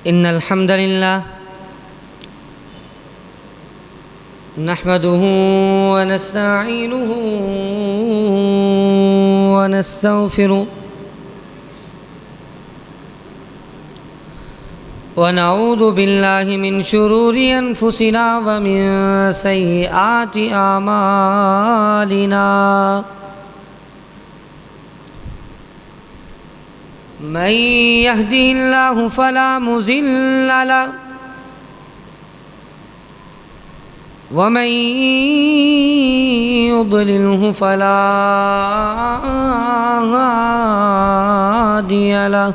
إن الحمد لله نحمده ونستعينه ونستغفره ونعوذ بالله من شرور أنفسنا ومن سيئات أعمالنا من يهده الله فلا مضل له ومن يضلله فلا هادي له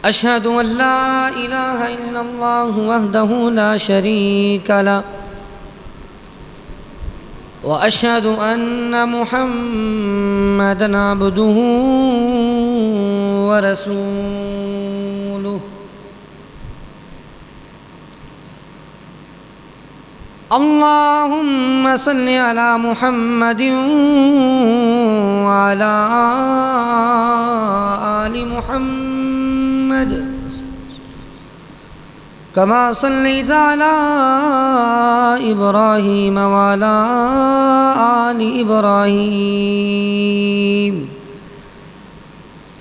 أشهد أن لا إله إلا الله وحده لا شريك له وأشهد أن محمدًا عبده ورسوله اللهم صل على محمد وعلى آل محمد كما صليت على إبراهيم وعلى آل إبراهيم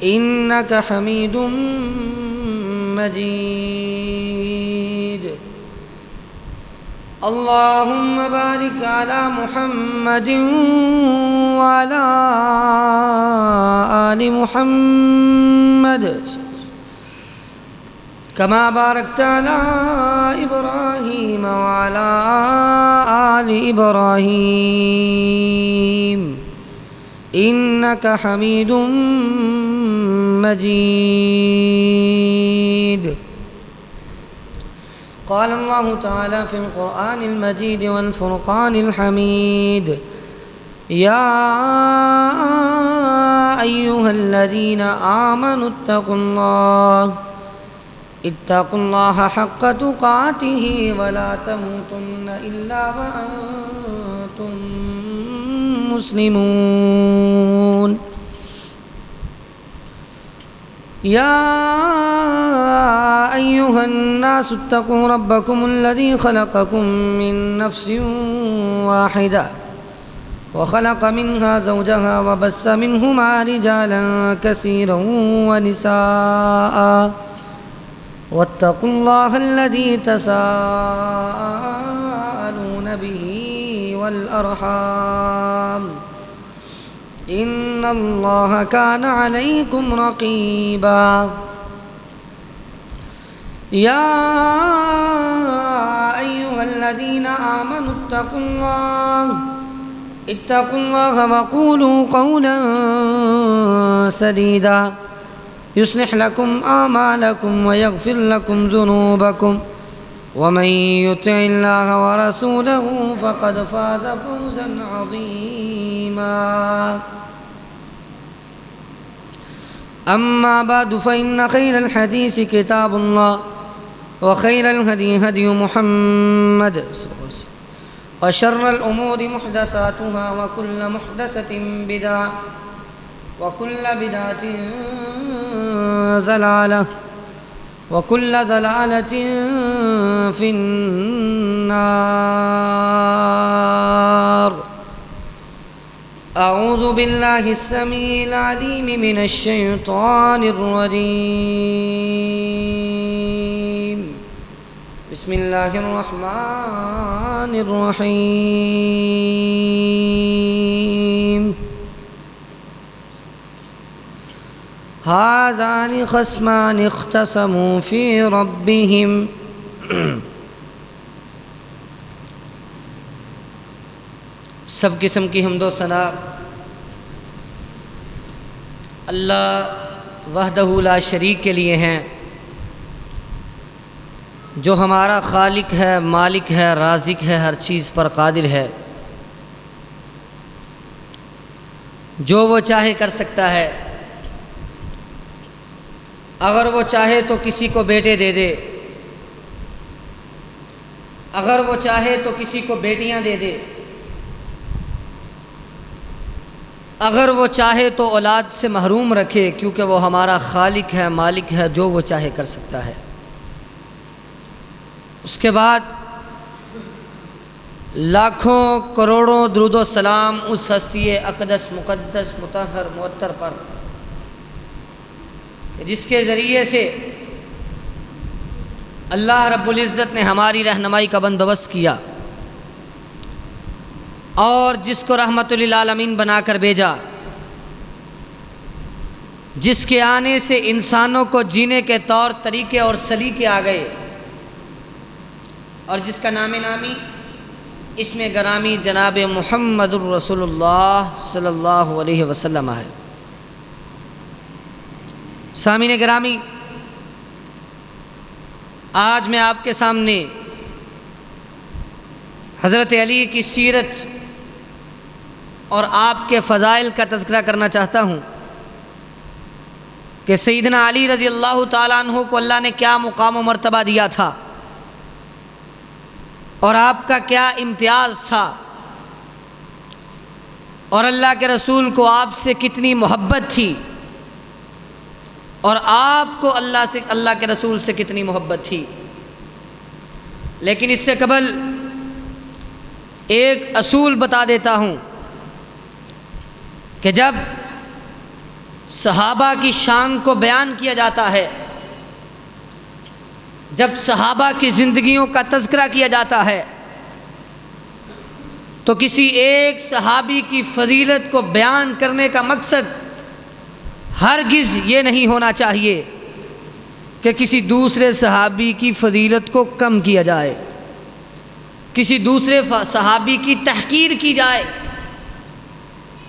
إنك حميد مجيد اللهم بارك على محمد وعلى آل محمد كما باركت على إبراهيم وعلى آل إبراهيم إنك حميد مجيد قال الله تعالى في القرآن المجيد والفرقان الحميد يا أيها الذين آمنوا اتقوا الله حق تقاته ولا تموتن إلا وأنتم مسلمون يا أيها الناس اتقوا ربكم الذي خلقكم من نفس واحدة وخلق منها زوجها وبث منهما رجالا كثيرا ونساء واتقوا الله الذي تساءلون به والأرحام إن الله كان عليكم رقيبا يا أيها الذين آمنوا اتقوا الله وقولوا قولا سديدا يصلح لكم أعمالكم ويغفر لكم ذنوبكم ومن يطع الله ورسوله فقد فاز فوزا عظيما أما بعد فإن خير الحديث كتاب الله وخير الهدي هدي محمد وشر الأمور محدثاتها وكل محدثة بدعة وكل بدعة ضلالة وكل ضلالة في النار أعوذ بالله السميع العليم من الشيطان الرجيم بسم الله الرحمن الرحيم هذان خصمان اختصموا في ربهم سب قسم کی حمد و ثنا اللہ وحدہ لا شریک کے لیے ہیں، جو ہمارا خالق ہے، مالک ہے، رازق ہے، ہر چیز پر قادر ہے، جو وہ چاہے کر سکتا ہے۔ اگر وہ چاہے تو کسی کو بیٹے دے دے، اگر وہ چاہے تو کسی کو بیٹیاں دے دے، اگر وہ چاہے تو اولاد سے محروم رکھے، کیونکہ وہ ہمارا خالق ہے، مالک ہے، جو وہ چاہے کر سکتا ہے۔ اس کے بعد لاکھوں کروڑوں درود و سلام اس ہستی اقدس مقدس مطہر معطر پر جس کے ذریعے سے اللہ رب العزت نے ہماری رہنمائی کا بندوبست کیا اور جس کو رحمت للعالمین بنا کر بھیجا، جس کے آنے سے انسانوں کو جینے کے طور طریقے اور سلیقے آ گئے، اور جس کا نام نامی اس میں گرامی جناب محمد الرسول اللہ صلی اللہ علیہ وسلم ہے۔ سامعین گرامی، آج میں آپ کے سامنے حضرت علی کی سیرت اور آپ کے فضائل کا تذکرہ کرنا چاہتا ہوں کہ سیدنا علی رضی اللہ تعالیٰ عنہ کو اللہ نے کیا مقام و مرتبہ دیا تھا اور آپ کا کیا امتیاز تھا، اور اللہ کے رسول کو آپ سے کتنی محبت تھی، اور آپ کو اللہ کے رسول سے کتنی محبت تھی۔ لیکن اس سے قبل ایک اصول بتا دیتا ہوں کہ جب صحابہ کی شان کو بیان کیا جاتا ہے، جب صحابہ کی زندگیوں کا تذکرہ کیا جاتا ہے، تو کسی ایک صحابی کی فضیلت کو بیان کرنے کا مقصد ہرگز یہ نہیں ہونا چاہیے کہ کسی دوسرے صحابی کی فضیلت کو کم کیا جائے، کسی دوسرے صحابی کی تحقیر کی جائے،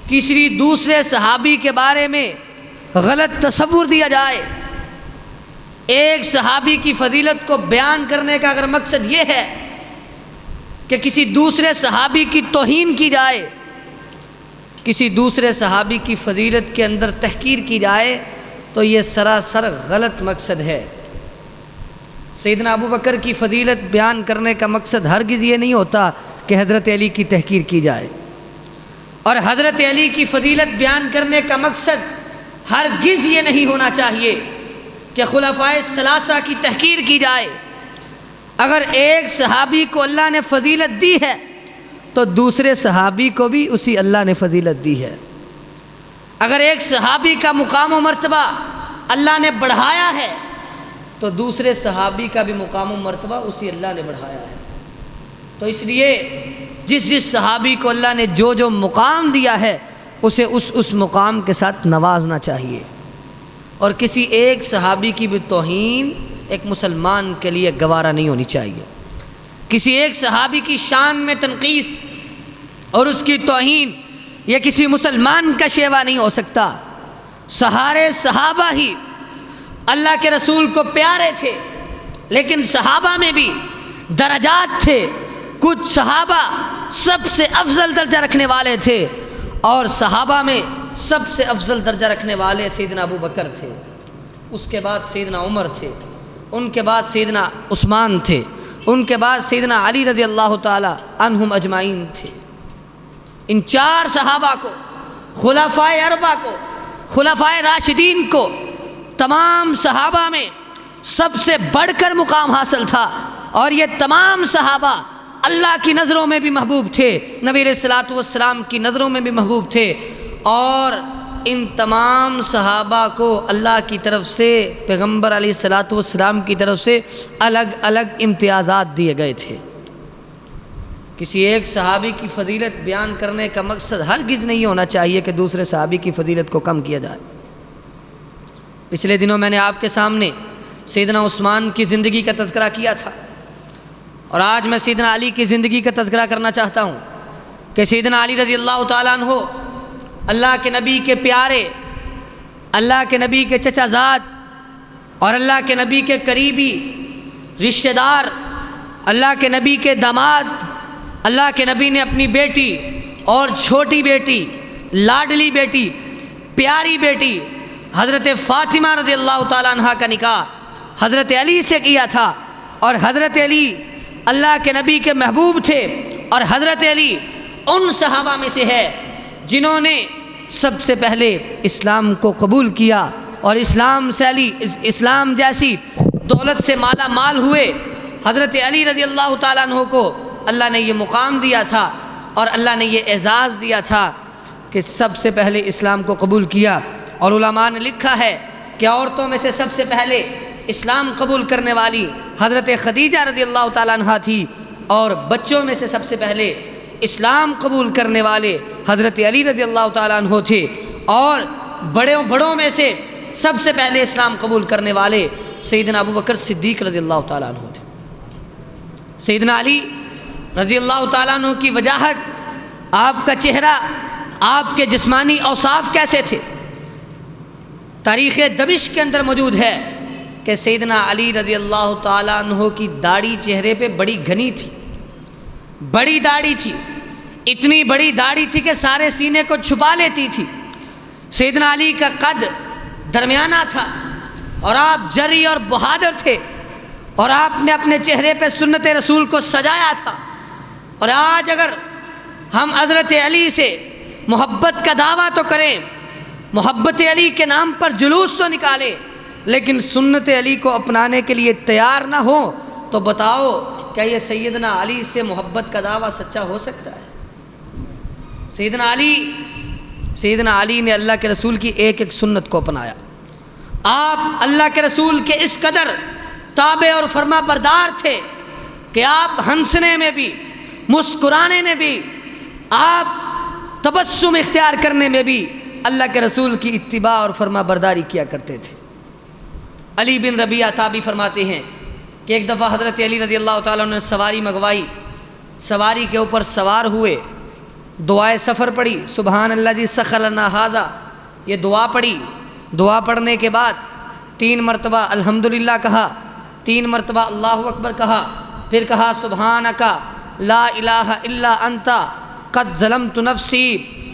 کسی دوسرے صحابی کے بارے میں غلط تصور دیا جائے۔ ایک صحابی کی فضیلت کو بیان کرنے کا اگر مقصد یہ ہے کہ کسی دوسرے صحابی کی توہین کی جائے، کسی دوسرے صحابی کی فضیلت کے اندر تحقیر کی جائے، تو یہ سراسر غلط مقصد ہے۔ سیدنا ابو بکر کی فضیلت بیان کرنے کا مقصد ہرگز یہ نہیں ہوتا کہ حضرت علی کی تحقیر کی جائے، اور حضرت علی کی فضیلت بیان کرنے کا مقصد ہرگز یہ نہیں ہونا چاہیے کہ خلفائے ثلاثہ کی تحقیر کی جائے۔ اگر ایک صحابی کو اللہ نے فضیلت دی ہے تو دوسرے صحابی کو بھی اسی اللہ نے فضیلت دی ہے۔ اگر ایک صحابی کا مقام و مرتبہ اللہ نے بڑھایا ہے تو دوسرے صحابی کا بھی مقام و مرتبہ اسی اللہ نے بڑھایا ہے۔ تو اس لیے جس صحابی کو اللہ نے جو مقام دیا ہے اسے اس مقام کے ساتھ نوازنا چاہیے، اور کسی ایک صحابی کی بھی توہین ایک مسلمان کے لیے گوارا نہیں ہونی چاہیے۔ کسی ایک صحابی کی شان میں تنقیص اور اس کی توہین یہ کسی مسلمان کا شیوا نہیں ہو سکتا۔ سارے صحابہ ہی اللہ کے رسول کو پیارے تھے، لیکن صحابہ میں بھی درجات تھے۔ کچھ صحابہ سب سے افضل درجہ رکھنے والے تھے، اور صحابہ میں سب سے افضل درجہ رکھنے والے سیدنا ابو بکر تھے، اس کے بعد سیدنا عمر تھے، ان کے بعد سیدنا عثمان تھے، ان کے بعد سیدنا علی رضی اللہ تعالی عنہم اجمعین تھے۔ ان چار صحابہ کو، خلفائے اربعہ کو، خلفائے راشدین کو، تمام صحابہ میں سب سے بڑھ کر مقام حاصل تھا، اور یہ تمام صحابہ اللہ کی نظروں میں بھی محبوب تھے، نبی علیہ الصلوۃ والسلام کی نظروں میں بھی محبوب تھے، اور ان تمام صحابہ کو اللہ کی طرف سے، پیغمبر علیہ الصلوۃ والسلام کی طرف سے الگ الگ امتیازات دیے گئے تھے۔ کسی ایک صحابی کی فضیلت بیان کرنے کا مقصد ہرگز نہیں ہونا چاہیے کہ دوسرے صحابی کی فضیلت کو کم کیا جائے۔ پچھلے دنوں میں نے آپ کے سامنے سیدنا عثمان کی زندگی کا تذکرہ کیا تھا، اور آج میں سیدنا علی کی زندگی کا تذکرہ کرنا چاہتا ہوں کہ سیدنا علی رضی اللہ تعالیٰ عنہ اللہ کے نبی کے پیارے، اللہ کے نبی کے چچا زاد، اور اللہ کے نبی کے قریبی رشتہ دار، اللہ کے نبی کے داماد۔ اللہ کے نبی نے اپنی بیٹی اور چھوٹی بیٹی، لاڈلی بیٹی، پیاری بیٹی حضرت فاطمہ رضی اللہ تعالیٰ عنہ کا نکاح حضرت علی سے کیا تھا، اور حضرت علی اللہ کے نبی کے محبوب تھے، اور حضرت علی ان صحابہ میں سے ہے جنہوں نے سب سے پہلے اسلام کو قبول کیا اور اسلام جیسی دولت سے مالا مال ہوئے۔ حضرت علی رضی اللہ تعالیٰ عنہ کو اللہ نے یہ مقام دیا تھا اور اللہ نے یہ اعزاز دیا تھا کہ سب سے پہلے اسلام کو قبول کیا۔ اور علماء نے لکھا ہے کہ عورتوں میں سے سب سے پہلے اسلام قبول کرنے والی حضرت خدیجہ رضی اللہ تعالیٰ عنہ تھی، اور بچوں میں سے سب سے پہلے اسلام قبول کرنے والے حضرت علی رضی اللہ تعالیٰ عنہ تھے، اور بڑوں میں سے سب سے پہلے اسلام قبول کرنے والے سیدنا ابو بکر صدیق رضی اللہ تعالیٰ عنہ تھے۔ سیدنا علی رضی اللہ تعالیٰ عنہ کی وجاہت، آپ کا چہرہ، آپ کے جسمانی اوصاف کیسے تھے، تاریخ دمشق کے اندر موجود ہے کہ سیدنا علی رضی اللہ تعالیٰ عنہ کی داڑھی چہرے پہ بڑی گھنی تھی، بڑی داڑھی تھی، اتنی بڑی داڑھی تھی کہ سارے سینے کو چھپا لیتی تھی۔ سیدنا علی کا قد درمیانہ تھا، اور آپ جری اور بہادر تھے، اور آپ نے اپنے چہرے پہ سنت رسول کو سجایا تھا۔ اور آج اگر ہم حضرت علی سے محبت کا دعویٰ تو کریں، محبت علی کے نام پر جلوس تو نکالیں، لیکن سنت علی کو اپنانے کے لیے تیار نہ ہو، تو بتاؤ کیا یہ سیدنا علی سے محبت کا دعویٰ سچا ہو سکتا ہے؟ سیدنا علی نے اللہ کے رسول کی ایک ایک سنت کو اپنایا۔ آپ اللہ کے رسول کے اس قدر تابع اور فرما بردار تھے کہ آپ ہنسنے میں بھی، مسکرانے میں بھی، آپ تبسم اختیار کرنے میں بھی اللہ کے رسول کی اتباع اور فرما برداری کیا کرتے تھے۔ علی بن ربیعہ تابعی فرماتے ہیں کہ ایک دفعہ حضرت علی رضی اللہ تعالیٰ عنہ نے سواری منگوائی، سواری کے اوپر سوار ہوئے، دعائے سفر پڑھی، سبحان اللہ جی سخر لنا ھذا، یہ دعا پڑھی۔ دعا پڑھنے کے بعد 3 مرتبہ الحمدللہ کہا، 3 مرتبہ اللہ اکبر کہا، پھر کہا سبحانک لا الہ الا انت قد ظلمت نفسی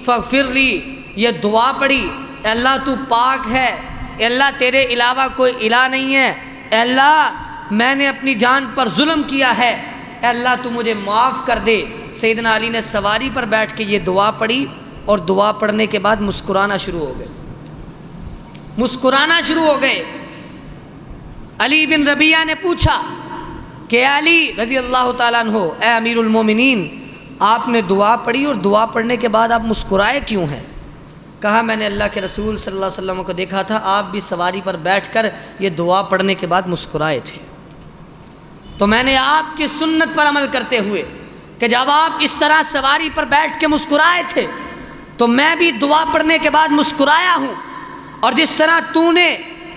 فاغفر لی۔ یہ دعا پڑھی، اے اللہ تو پاک ہے، اے اللہ تیرے علاوہ کوئی الہ نہیں ہے، اے اللہ میں نے اپنی جان پر ظلم کیا ہے، اے اللہ تو مجھے معاف کر دے۔ سیدنا علی نے سواری پر بیٹھ کے یہ دعا پڑھی، اور دعا پڑھنے کے بعد مسکرانا شروع ہو گئے، مسکرانا شروع ہو گئے۔ علی بن ربیعہ نے پوچھا کہ علی رضی اللہ تعالیٰ عنہ، اے امیر المومنین، آپ نے دعا پڑھی اور دعا پڑھنے کے بعد آپ مسکرائے کیوں ہیں؟ کہا میں نے اللہ کے رسول صلی اللہ علیہ وسلم کو دیکھا تھا، آپ بھی سواری پر بیٹھ کر یہ دعا پڑھنے کے بعد مسکرائے تھے، تو میں نے آپ کی سنت پر عمل کرتے ہوئے کہ جب آپ اس طرح سواری پر بیٹھ کے مسکرائے تھے تو میں بھی دعا پڑھنے کے بعد مسکرایا ہوں، اور جس طرح تو نے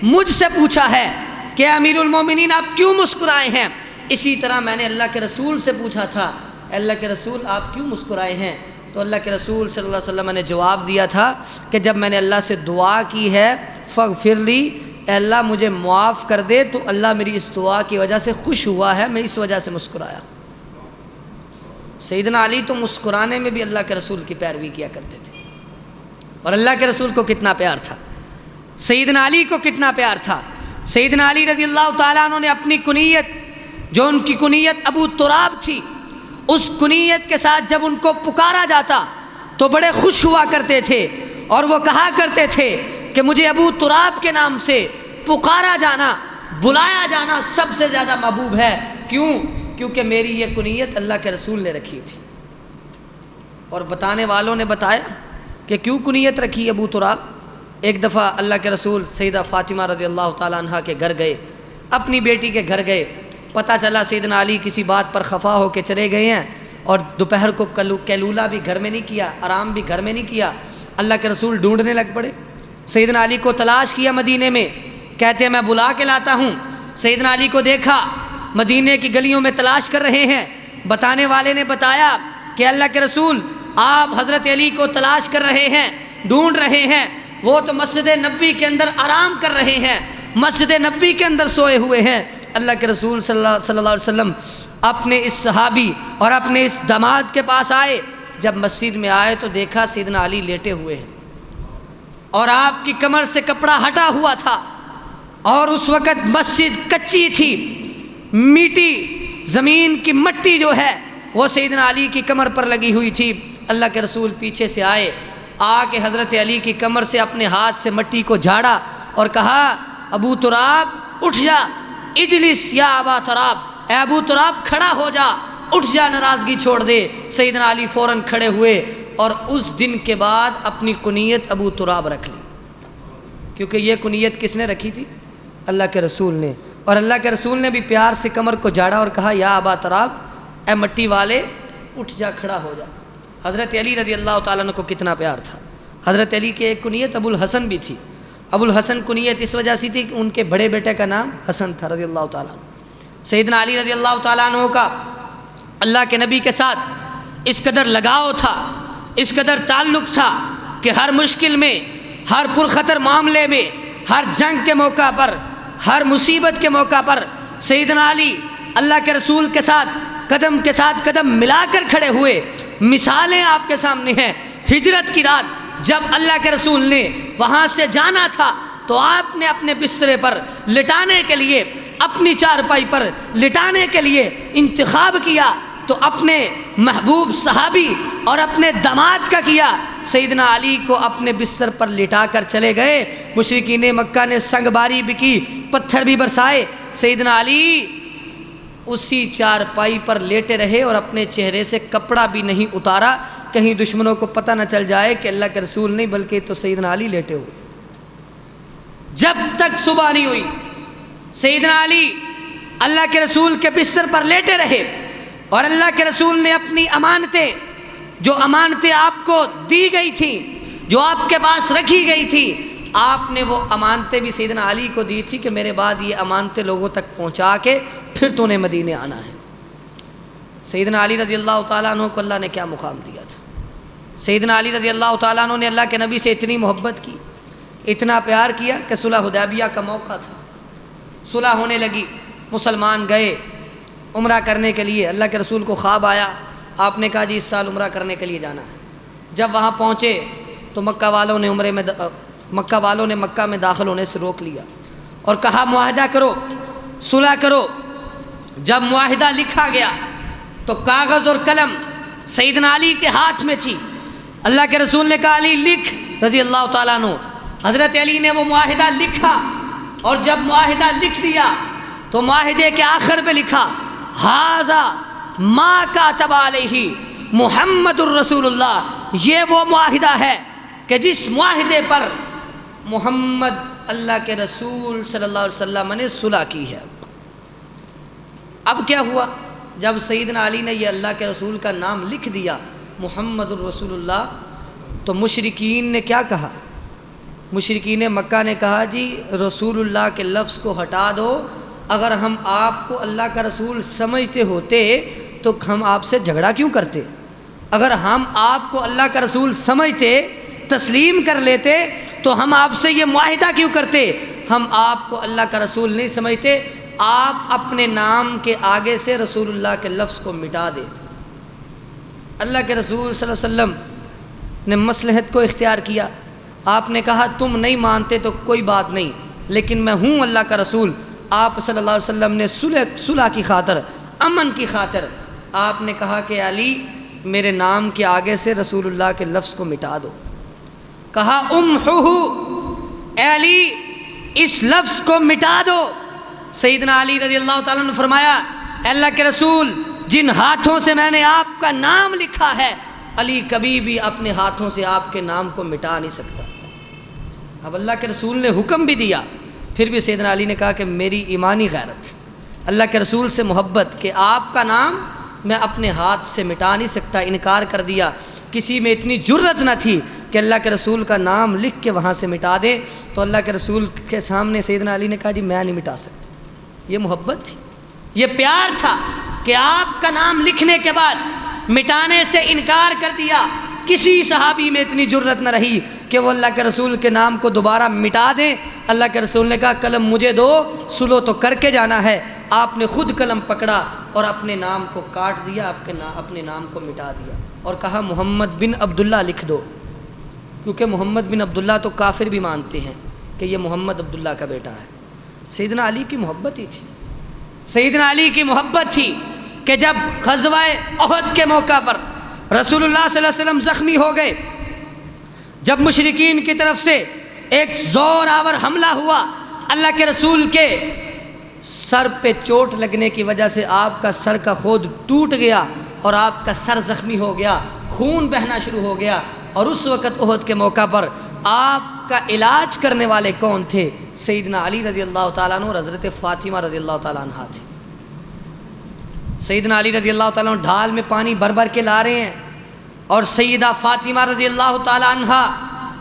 مجھ سے پوچھا ہے کہ امیر المومنین آپ کیوں مسکرائے ہیں، اسی طرح میں نے اللہ کے رسول سے پوچھا تھا، اللہ کے رسول آپ کیوں مسکرائے ہیں؟ تو اللہ کے رسول صلی اللہ علیہ وسلم نے جواب دیا تھا کہ جب میں نے اللہ سے دعا کی ہے فاغفر لی، اے اللہ مجھے معاف کر دے، تو اللہ میری اس دعا کی وجہ سے خوش ہوا ہے، میں اس وجہ سے مسکرایا۔ سیدنا علی تو مسکرانے میں بھی اللہ کے رسول کی پیروی کیا کرتے تھے، اور اللہ کے رسول کو کتنا پیار تھا، سیدنا علی کو کتنا پیار تھا۔ سیدنا علی رضی اللہ تعالیٰ عنہ نے اپنی کنیت، جو ان کی کنیت ابو تراب تھی، اس کنیت کے ساتھ جب ان کو پکارا جاتا تو بڑے خوش ہوا کرتے تھے، اور وہ کہا کرتے تھے کہ مجھے ابو تراب کے نام سے پکارا جانا، بلایا جانا سب سے زیادہ محبوب ہے۔ کیونکہ میری یہ کنیت اللہ کے رسول نے رکھی تھی۔ اور بتانے والوں نے بتایا کہ کیوں کنیت رکھی ابو تراب۔ ایک دفعہ اللہ کے رسول سیدہ فاطمہ رضی اللہ تعالیٰ عنہ کے گھر گئے، اپنی بیٹی کے گھر گئے، پتہ چلا سیدنا علی کسی بات پر خفا ہو کے چلے گئے ہیں، اور دوپہر کو کیلولہ بھی گھر میں نہیں کیا، آرام بھی گھر میں نہیں کیا۔ اللہ کے رسول ڈھونڈنے لگ پڑے، سیدنا علی کو تلاش کیا مدینے میں، کہتے ہیں میں بلا کے لاتا ہوں۔ سیدنا علی کو دیکھا مدینے کی گلیوں میں تلاش کر رہے ہیں، بتانے والے نے بتایا کہ اللہ کے رسول آپ حضرت علی کو تلاش کر رہے ہیں، ڈھونڈ رہے ہیں، وہ تو مسجد نبوی کے اندر آرام کر رہے ہیں، مسجد نبوی کے اندر سوئے ہوئے ہیں۔ اللہ کے رسول صلی اللہ علیہ وسلم اپنے اس صحابی اور اپنے اس داماد کے پاس آئے۔ جب مسجد میں آئے تو دیکھا سیدنا علی لیٹے ہوئے ہیں، اور آپ کی کمر سے کپڑا ہٹا ہوا تھا، اور اس وقت مسجد کچی تھی، میٹی زمین کی مٹی جو ہے وہ سیدنا علی کی کمر پر لگی ہوئی تھی۔ اللہ کے رسول پیچھے سے آئے، آ کے حضرت علی کی کمر سے اپنے ہاتھ سے مٹی کو جھاڑا اور کہا ابو تراب اٹھ جا، اجلس یا ابا تراب، اے ابو تراب کھڑا ہو جا، اٹھ جا، ناراضگی چھوڑ دے۔ سیدنا علی فوراً کھڑے ہوئے اور اس دن کے بعد اپنی کنیت ابو تراب رکھ لی، کیونکہ یہ کنیت کس نے رکھی تھی؟ اللہ کے رسول نے، اور اللہ کے رسول نے بھی پیار سے کمر کو جھاڑا اور کہا یا ابا تراب، اے مٹی والے اٹھ جا، کھڑا ہو جا۔ حضرت علی رضی اللہ تعالیٰ عنہ کو کتنا پیار تھا۔ حضرت علی کے ایک کنیت ابو الحسن بھی تھی۔ ابو الحسن کنیت اس وجہ سے تھی کہ ان کے بڑے بیٹے کا نام حسن تھا رضی اللہ تعالیٰ عنہ۔ سیدنا علی رضی اللہ تعالیٰ عنہ کا اللہ کے نبی کے ساتھ اس قدر لگاؤ تھا، اس قدر تعلق تھا کہ ہر مشکل میں، ہر پرخطر معاملے میں، ہر جنگ کے موقع پر، ہر مصیبت کے موقع پر سیدنا علی اللہ کے رسول کے ساتھ قدم کے ساتھ قدم ملا کر کھڑے ہوئے۔ مثالیں آپ کے سامنے ہیں۔ ہجرت کی رات جب اللہ کے رسول نے وہاں سے جانا تھا تو آپ نے اپنے بسترے پر لٹانے کے لیے، اپنی چارپائی پر لٹانے کے لیے انتخاب کیا تو اپنے محبوب صحابی اور اپنے داماد کا کیا، سیدنا علی کو اپنے بستر پر لٹا کر چلے گئے۔ مشرکین مکہ نے سنگ باری بھی کی، پتھر بھی برسائے، سیدنا علی اسی چارپائی پر لیٹے رہے اور اپنے چہرے سے کپڑا بھی نہیں اتارا، کہیں دشمنوں کو پتہ نہ چل جائے کہ اللہ کے رسول نہیں بلکہ تو سیدنا علی لیٹے ہوئے۔ جب تک صبح نہیں ہوئی سیدنا علی اللہ کے رسول کے بستر پر لیٹے رہے، اور اللہ کے رسول نے اپنی امانتیں، جو امانتیں آپ کو دی گئی تھیں، جو آپ کے پاس رکھی گئی تھی، آپ نے وہ امانتیں بھی سیدنا علی کو دی تھی کہ میرے بعد یہ امانتیں لوگوں تک پہنچا کے پھر تو نے مدینے آنا ہے۔ سیدنا علی رضی اللہ تعالیٰ عنہ کو اللہ نے کیا مقام دیا تھا۔ سیدنا علی رضی اللہ تعالیٰ عنہ نے اللہ کے نبی سے اتنی محبت کی، اتنا پیار کیا کہ صلح حدیبیہ کا موقع تھا، صلح ہونے لگی، مسلمان گئے عمرہ کرنے کے لیے۔ اللہ کے رسول کو خواب آیا، آپ نے کہا جی اس سال عمرہ کرنے کے لیے جانا ہے۔ جب وہاں پہنچے تو مکہ والوں نے مکہ میں داخل ہونے سے روک لیا اور کہا معاہدہ کرو، صلح کرو۔ جب معاہدہ لکھا گیا تو کاغذ اور قلم سیدنا علی کے ہاتھ میں تھی۔ اللہ کے رسول نے کہا علی لکھ رضی اللہ تعالیٰ عنہ۔ حضرت علی نے وہ معاہدہ لکھا، اور جب معاہدہ لکھ دیا تو معاہدے کے آخر پہ لکھا ھذا ما کاتب علیہ محمد الرسول اللہ۔ یہ وہ معاہدہ ہے کہ جس معاہدے پر محمد اللہ کے رسول صلی اللہ علیہ وسلم نے صلح کی ہے۔ اب کیا ہوا؟ جب سیدنا علی نے یہ اللہ کے رسول کا نام لکھ دیا محمد الرسول اللہ، تو مشرکین نے کیا کہا؟ مشرکین مکہ نے کہا جی رسول اللہ کے لفظ کو ہٹا دو، اگر ہم آپ کو اللہ کا رسول سمجھتے ہوتے تو ہم آپ سے جھگڑا کیوں کرتے؟ اگر ہم آپ کو اللہ کا رسول سمجھتے، تسلیم کر لیتے تو ہم آپ سے یہ معاہدہ کیوں کرتے؟ ہم آپ کو اللہ کا رسول نہیں سمجھتے، آپ اپنے نام کے آگے سے رسول اللہ کے لفظ کو مٹا دیں۔ اللہ کے رسول صلی اللہ علیہ وسلم نے مصلحت کو اختیار کیا۔ آپ نے کہا تم نہیں مانتے تو کوئی بات نہیں، لیکن میں ہوں اللہ کا رسول۔ آپ صلی اللہ علیہ وسلم نے صلح کی خاطر، امن کی خاطر آپ نے کہا کہ علی میرے نام کے آگے سے رسول اللہ کے لفظ کو مٹا دو۔ کہا امحوہ، اے علی اس لفظ کو مٹا دو۔ سیدنا علی رضی اللہ تعالیٰ نے فرمایا اے اللہ کے رسول، جن ہاتھوں سے میں نے آپ کا نام لکھا ہے، علی کبھی بھی اپنے ہاتھوں سے آپ کے نام کو مٹا نہیں سکتا۔ اب اللہ کے رسول نے حکم بھی دیا، پھر بھی سیدنا علی نے کہا کہ میری ایمانی غیرت، اللہ کے رسول سے محبت کہ آپ کا نام میں اپنے ہاتھ سے مٹا نہیں سکتا، انکار کر دیا۔ کسی میں اتنی جرت نہ تھی کہ اللہ کے رسول کا نام لکھ کے وہاں سے مٹا دے، تو اللہ کے رسول کے سامنے سیدنا علی نے کہا جی میں نہیں مٹا سکتا۔ یہ محبت تھی، یہ پیار تھا کہ آپ کا نام لکھنے کے بعد مٹانے سے انکار کر دیا۔ کسی صحابی میں اتنی جرت نہ رہی کہ وہ اللہ کے رسول کے نام کو دوبارہ مٹا دیں۔ اللہ کے رسول نے کہا قلم مجھے دو، صلح تو کر کے جانا ہے۔ آپ نے خود قلم پکڑا اور اپنے نام کو کاٹ دیا، اپنے نام کو مٹا دیا اور کہا محمد بن عبداللہ لکھ دو، کیونکہ محمد بن عبداللہ تو کافر بھی مانتے ہیں کہ یہ محمد عبداللہ کا بیٹا ہے۔ سیدنا علی کی محبت ہی تھی، سیدنا علی کی محبت تھی کہ جب غزوہ احد کے موقع پر رسول اللہ صلی اللہ علیہ وسلم زخمی ہو گئے، جب مشرکین کی طرف سے ایک زور آور حملہ ہوا، اللہ کے رسول کے سر پہ چوٹ لگنے کی وجہ سے آپ کا سر کا خود ٹوٹ گیا اور آپ کا سر زخمی ہو گیا، خون بہنا شروع ہو گیا، اور اس وقت احد کے موقع پر آپ کا علاج کرنے والے کون تھے؟ سیدنا علی رضی اللہ تعالیٰ عنہ اور حضرت فاطمہ رضی اللہ تعالیٰ عنہ تھے۔ سیدنا علی رضی اللہ تعالیٰ عنہ ڈھال میں پانی بھر بھر کے لا رہے ہیں، اور سیدہ فاطمہ رضی اللہ تعالیٰ عنہ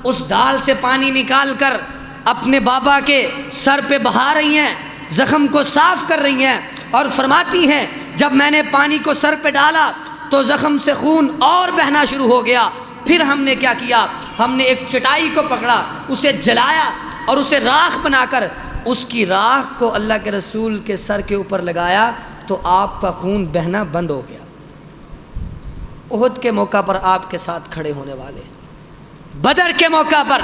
اس ڈھال سے پانی نکال کر اپنے بابا کے سر پہ بہا رہی ہیں، زخم کو صاف کر رہی ہیں، اور فرماتی ہیں جب میں نے پانی کو سر پہ ڈالا تو زخم سے خون اور بہنا شروع ہو گیا۔ پھر ہم نے کیا کیا؟ ہم نے ایک چٹائی کو پکڑا، اسے جلایا اور اسے راکھ بنا کر اس کی راکھ کو اللہ کے رسول کے سر کے اوپر لگایا تو آپ کا خون بہنا بند ہو گیا۔ احد کے موقع پر آپ کے ساتھ کھڑے ہونے والے، بدر کے موقع پر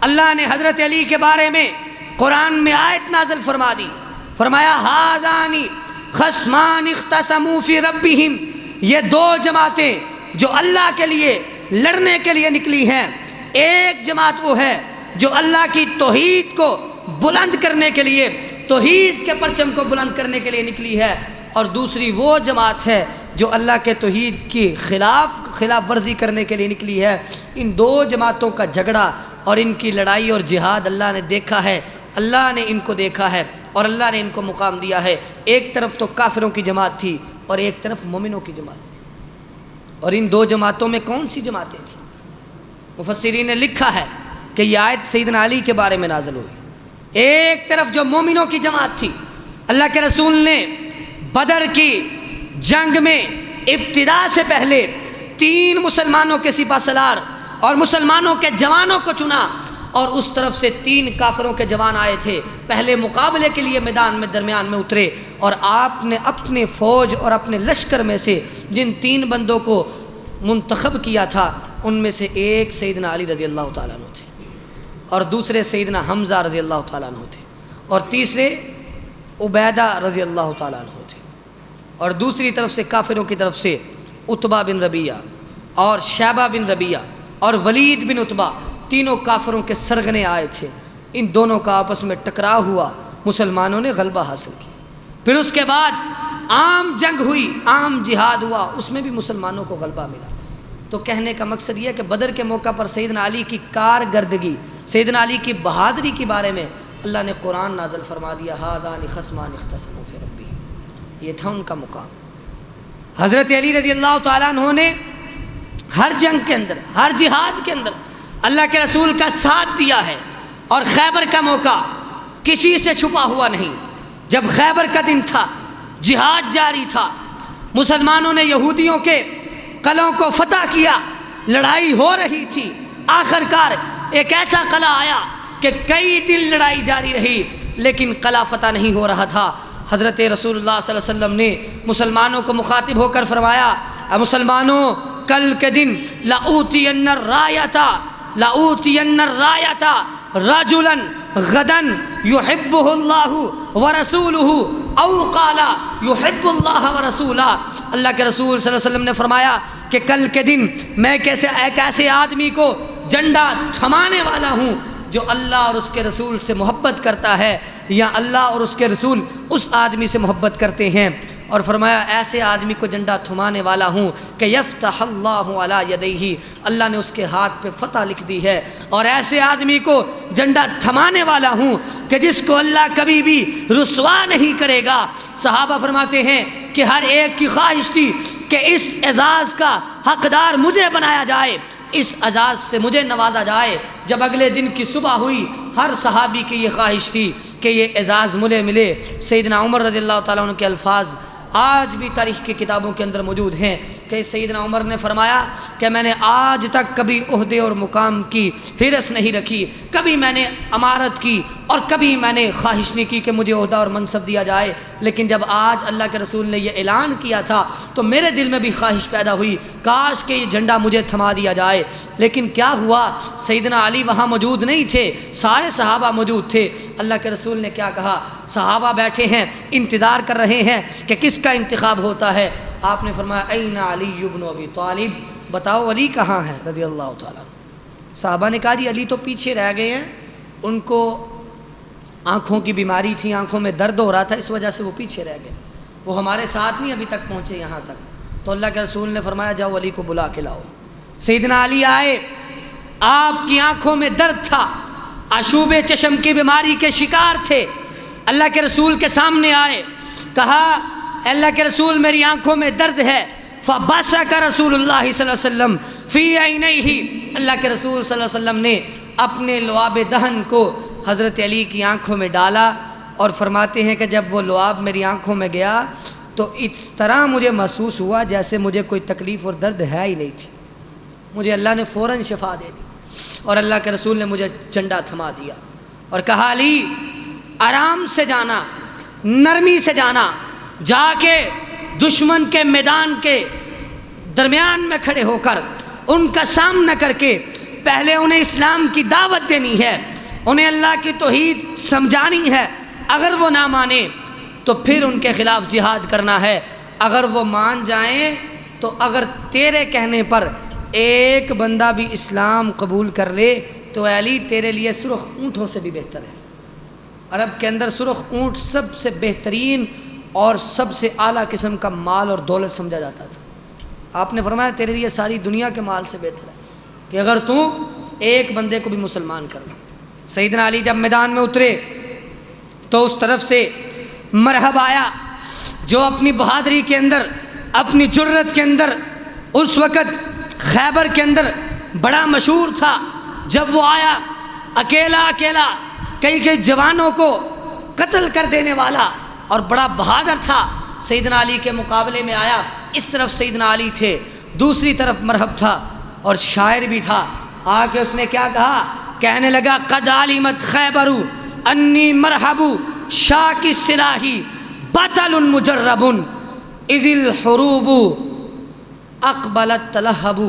اللہ نے حضرت علی کے بارے میں قرآن میں آیت نازل فرما دی، فرمایا ہذان خصمان اختصموا فی ربہم، یہ دو جماعتیں جو اللہ کے لیے لڑنے کے لیے نکلی ہیں، ایک جماعت وہ ہے جو اللہ کی توحید کو بلند کرنے کے لیے، توحید کے پرچم کو بلند کرنے کے لیے نکلی ہے، اور دوسری وہ جماعت ہے جو اللہ کے توحید کی خلاف ورزی کرنے کے لیے نکلی ہے۔ ان دو جماعتوں کا جھگڑا اور ان کی لڑائی اور جہاد اللہ نے دیکھا ہے، اللہ نے ان کو دیکھا ہے اور اللہ نے ان کو مقام دیا ہے۔ ایک طرف تو کافروں کی جماعت تھی اور ایک طرف مومنوں کی جماعت تھی، اور ان دو جماعتوں میں کون سی جماعتیں تھیں؟ مفسرین نے لکھا ہے کہ یہ آیت سیدنا علی کے بارے میں نازل ہوئی۔ ایک طرف جو مومنوں کی جماعت تھی، اللہ کے رسول نے بدر کی جنگ میں ابتدا سے پہلے 3 مسلمانوں کے سپہ سالار اور مسلمانوں کے جوانوں کو چنا، اور اس طرف سے 3 کافروں کے جوان آئے تھے، پہلے مقابلے کے لیے میدان میں درمیان میں اترے، اور آپ نے اپنے فوج اور اپنے لشکر میں سے جن 3 بندوں کو منتخب کیا تھا ان میں سے ایک سیدنا علی رضی اللہ تعالیٰ عنہ تھے، اور دوسرے سیدنا حمزہ رضی اللہ تعالیٰ عنہ تھے، اور تیسرے عبیدہ رضی اللہ تعالیٰ عنہ تھے، اور دوسری طرف سے کافروں کی طرف سے عتبہ بن ربیعہ اور شیبہ بن ربیعہ اور ولید بن عتبہ، تینوں کافروں کے سرغنے آئے تھے۔ ان دونوں کا آپس میں ٹکراؤ ہوا، مسلمانوں نے غلبہ حاصل کیا۔ پھر اس کے بعد عام جنگ ہوئی، عام جہاد ہوا، اس میں بھی مسلمانوں کو غلبہ ملا۔ تو کہنے کا مقصد یہ ہے کہ بدر کے موقع پر سیدنا علی کی کارکردگی، سیدنا علی کی بہادری کے بارے میں اللہ نے قرآن نازل فرما دیا، ہذان خصمان اختصموا فی ربہم، یہ تھا ان کا مقام۔ حضرت علی رضی اللہ تعالیٰ عنہ نے ہر جنگ کے اندر، ہر جہاد کے اندر اللہ کے رسول کا ساتھ دیا ہے، اور خیبر کا موقع کسی سے چھپا ہوا نہیں۔ جب خیبر کا دن تھا، جہاد جاری تھا، مسلمانوں نے یہودیوں کے قلعوں کو فتح کیا، لڑائی ہو رہی تھی، آخر کار ایک ایسا قلعہ آیا کہ کئی دن لڑائی جاری رہی لیکن قلعہ فتح نہیں ہو رہا تھا۔ حضرت رسول اللہ صلی اللہ علیہ وسلم نے مسلمانوں کو مخاطب ہو کر فرمایا، اے مسلمانوں، کل کے دن لَأُوتِيَنَّ الرَّایَةَ رَجُلًا غَدًا يُحِبُّهُ اللَّهُ وَرَسُولُهُ اَوْ قَالَ يُحِبُّ اللَّهَ وَرَسُولَهُ۔ اللہ کے رسول صلی اللہ علیہ وسلم نے فرمایا کہ کل کے دن میں ایک ایسے آدمی کو جھنڈا تھمانے والا ہوں جو اللہ اور اس کے رسول سے محبت کرتا ہے، یا اللہ اور اس کے رسول اس آدمی سے محبت کرتے ہیں، اور فرمایا ایسے آدمی کو جھنڈا تھمانے والا ہوں کہ یفتح اللہ علی یدیہ، اللہ نے اس کے ہاتھ پہ فتح لکھ دی ہے، اور ایسے آدمی کو جھنڈا تھمانے والا ہوں کہ جس کو اللہ کبھی بھی رسوا نہیں کرے گا۔ صحابہ فرماتے ہیں کہ ہر ایک کی خواہش تھی کہ اس اعزاز کا حقدار مجھے بنایا جائے، اس اعزاز سے مجھے نوازا جائے۔ جب اگلے دن کی صبح ہوئی، ہر صحابی کی یہ خواہش تھی کہ یہ اعزاز مجھے ملے۔ سیدنا عمر رضی اللہ تعالیٰ عنہ کے الفاظ آج بھی تاریخ کی کتابوں کے اندر موجود ہیں کہ سیدنا عمر نے فرمایا کہ میں نے آج تک کبھی عہدے اور مقام کی حرص نہیں رکھی، کبھی میں نے امارت کی اور کبھی میں نے خواہش نہیں کی کہ مجھے عہدہ اور منصب دیا جائے، لیکن جب آج اللہ کے رسول نے یہ اعلان کیا تھا تو میرے دل میں بھی خواہش پیدا ہوئی، کاش کہ یہ جھنڈا مجھے تھما دیا جائے۔ لیکن کیا ہوا، سیدنا علی وہاں موجود نہیں تھے، سارے صحابہ موجود تھے۔ اللہ کے رسول نے کیا کہا، صحابہ بیٹھے ہیں، انتظار کر رہے ہیں کہ کس کا انتخاب ہوتا ہے۔ آپ نے فرمایا این علی ابن ابی طالب، بتاؤ علی کہاں ہے رضی اللہ تعالیٰ۔ صحابہ نے کہا جی علی تو پیچھے رہ گئے ہیں، ان کو آنکھوں کی بیماری تھی، آنکھوں میں درد ہو رہا تھا، اس وجہ سے وہ پیچھے رہ گئے، وہ ہمارے ساتھ نہیں ابھی تک پہنچے یہاں تک۔ تو اللہ کے رسول نے فرمایا جاؤ علی کو بلا کے لاؤ۔ سیدنا علی آئے، آپ کی آنکھوں میں درد تھا، آشوب چشم کی بیماری کے شکار تھے، اللہ کے رسول کے سامنے آئے، کہا اے اللہ کے رسول میری آنکھوں میں درد ہے، فبصق رسول اللہ صلی اللہ علیہ وسلم فی عینیہ، اللہ کے رسول صلی اللہ علیہ وسلم نے اپنے لعاب دہن کو حضرت علی کی آنکھوں میں ڈالا، اور فرماتے ہیں کہ جب وہ لعاب میری آنکھوں میں گیا تو اس طرح مجھے محسوس ہوا جیسے مجھے کوئی تکلیف اور درد ہے ہی نہیں تھی، مجھے اللہ نے فوراً شفا دے دی، اور اللہ کے رسول نے مجھے جھنڈا تھما دیا اور کہا علی آرام سے جانا، نرمی سے جانا، جا کے دشمن کے میدان کے درمیان میں کھڑے ہو کر ان کا سامنا کر کے پہلے انہیں اسلام کی دعوت دینی ہے، انہیں اللہ کی توحید سمجھانی ہے، اگر وہ نہ مانے تو پھر ان کے خلاف جہاد کرنا ہے، اگر وہ مان جائیں تو اگر تیرے کہنے پر ایک بندہ بھی اسلام قبول کر لے تو اے علی تیرے لیے سرخ اونٹوں سے بھی بہتر ہے۔ عرب کے اندر سرخ اونٹ سب سے بہترین اور سب سے اعلیٰ قسم کا مال اور دولت سمجھا جاتا تھا۔ آپ نے فرمایا تیرے لیے ساری دنیا کے مال سے بہتر ہے کہ اگر تو ایک بندے کو بھی مسلمان کر لے۔ سیدنا علی جب میدان میں اترے تو اس طرف سے مرحب آیا جو اپنی بہادری کے اندر، اپنی جرت کے اندر اس وقت خیبر کے اندر بڑا مشہور تھا۔ جب وہ آیا اکیلا کئی جوانوں کو قتل کر دینے والا اور بڑا بہادر تھا، سیدنا علی کے مقابلے میں آیا، اس طرف سیدنا علی تھے، دوسری طرف مرحب تھا اور شاعر بھی تھا، آ کے اس نے کیا کہا، کہنے لگا قد علمت خیبر انی مرحب شاک السلاحی بطل مجرب اذ الحروب اقبلت تلہب،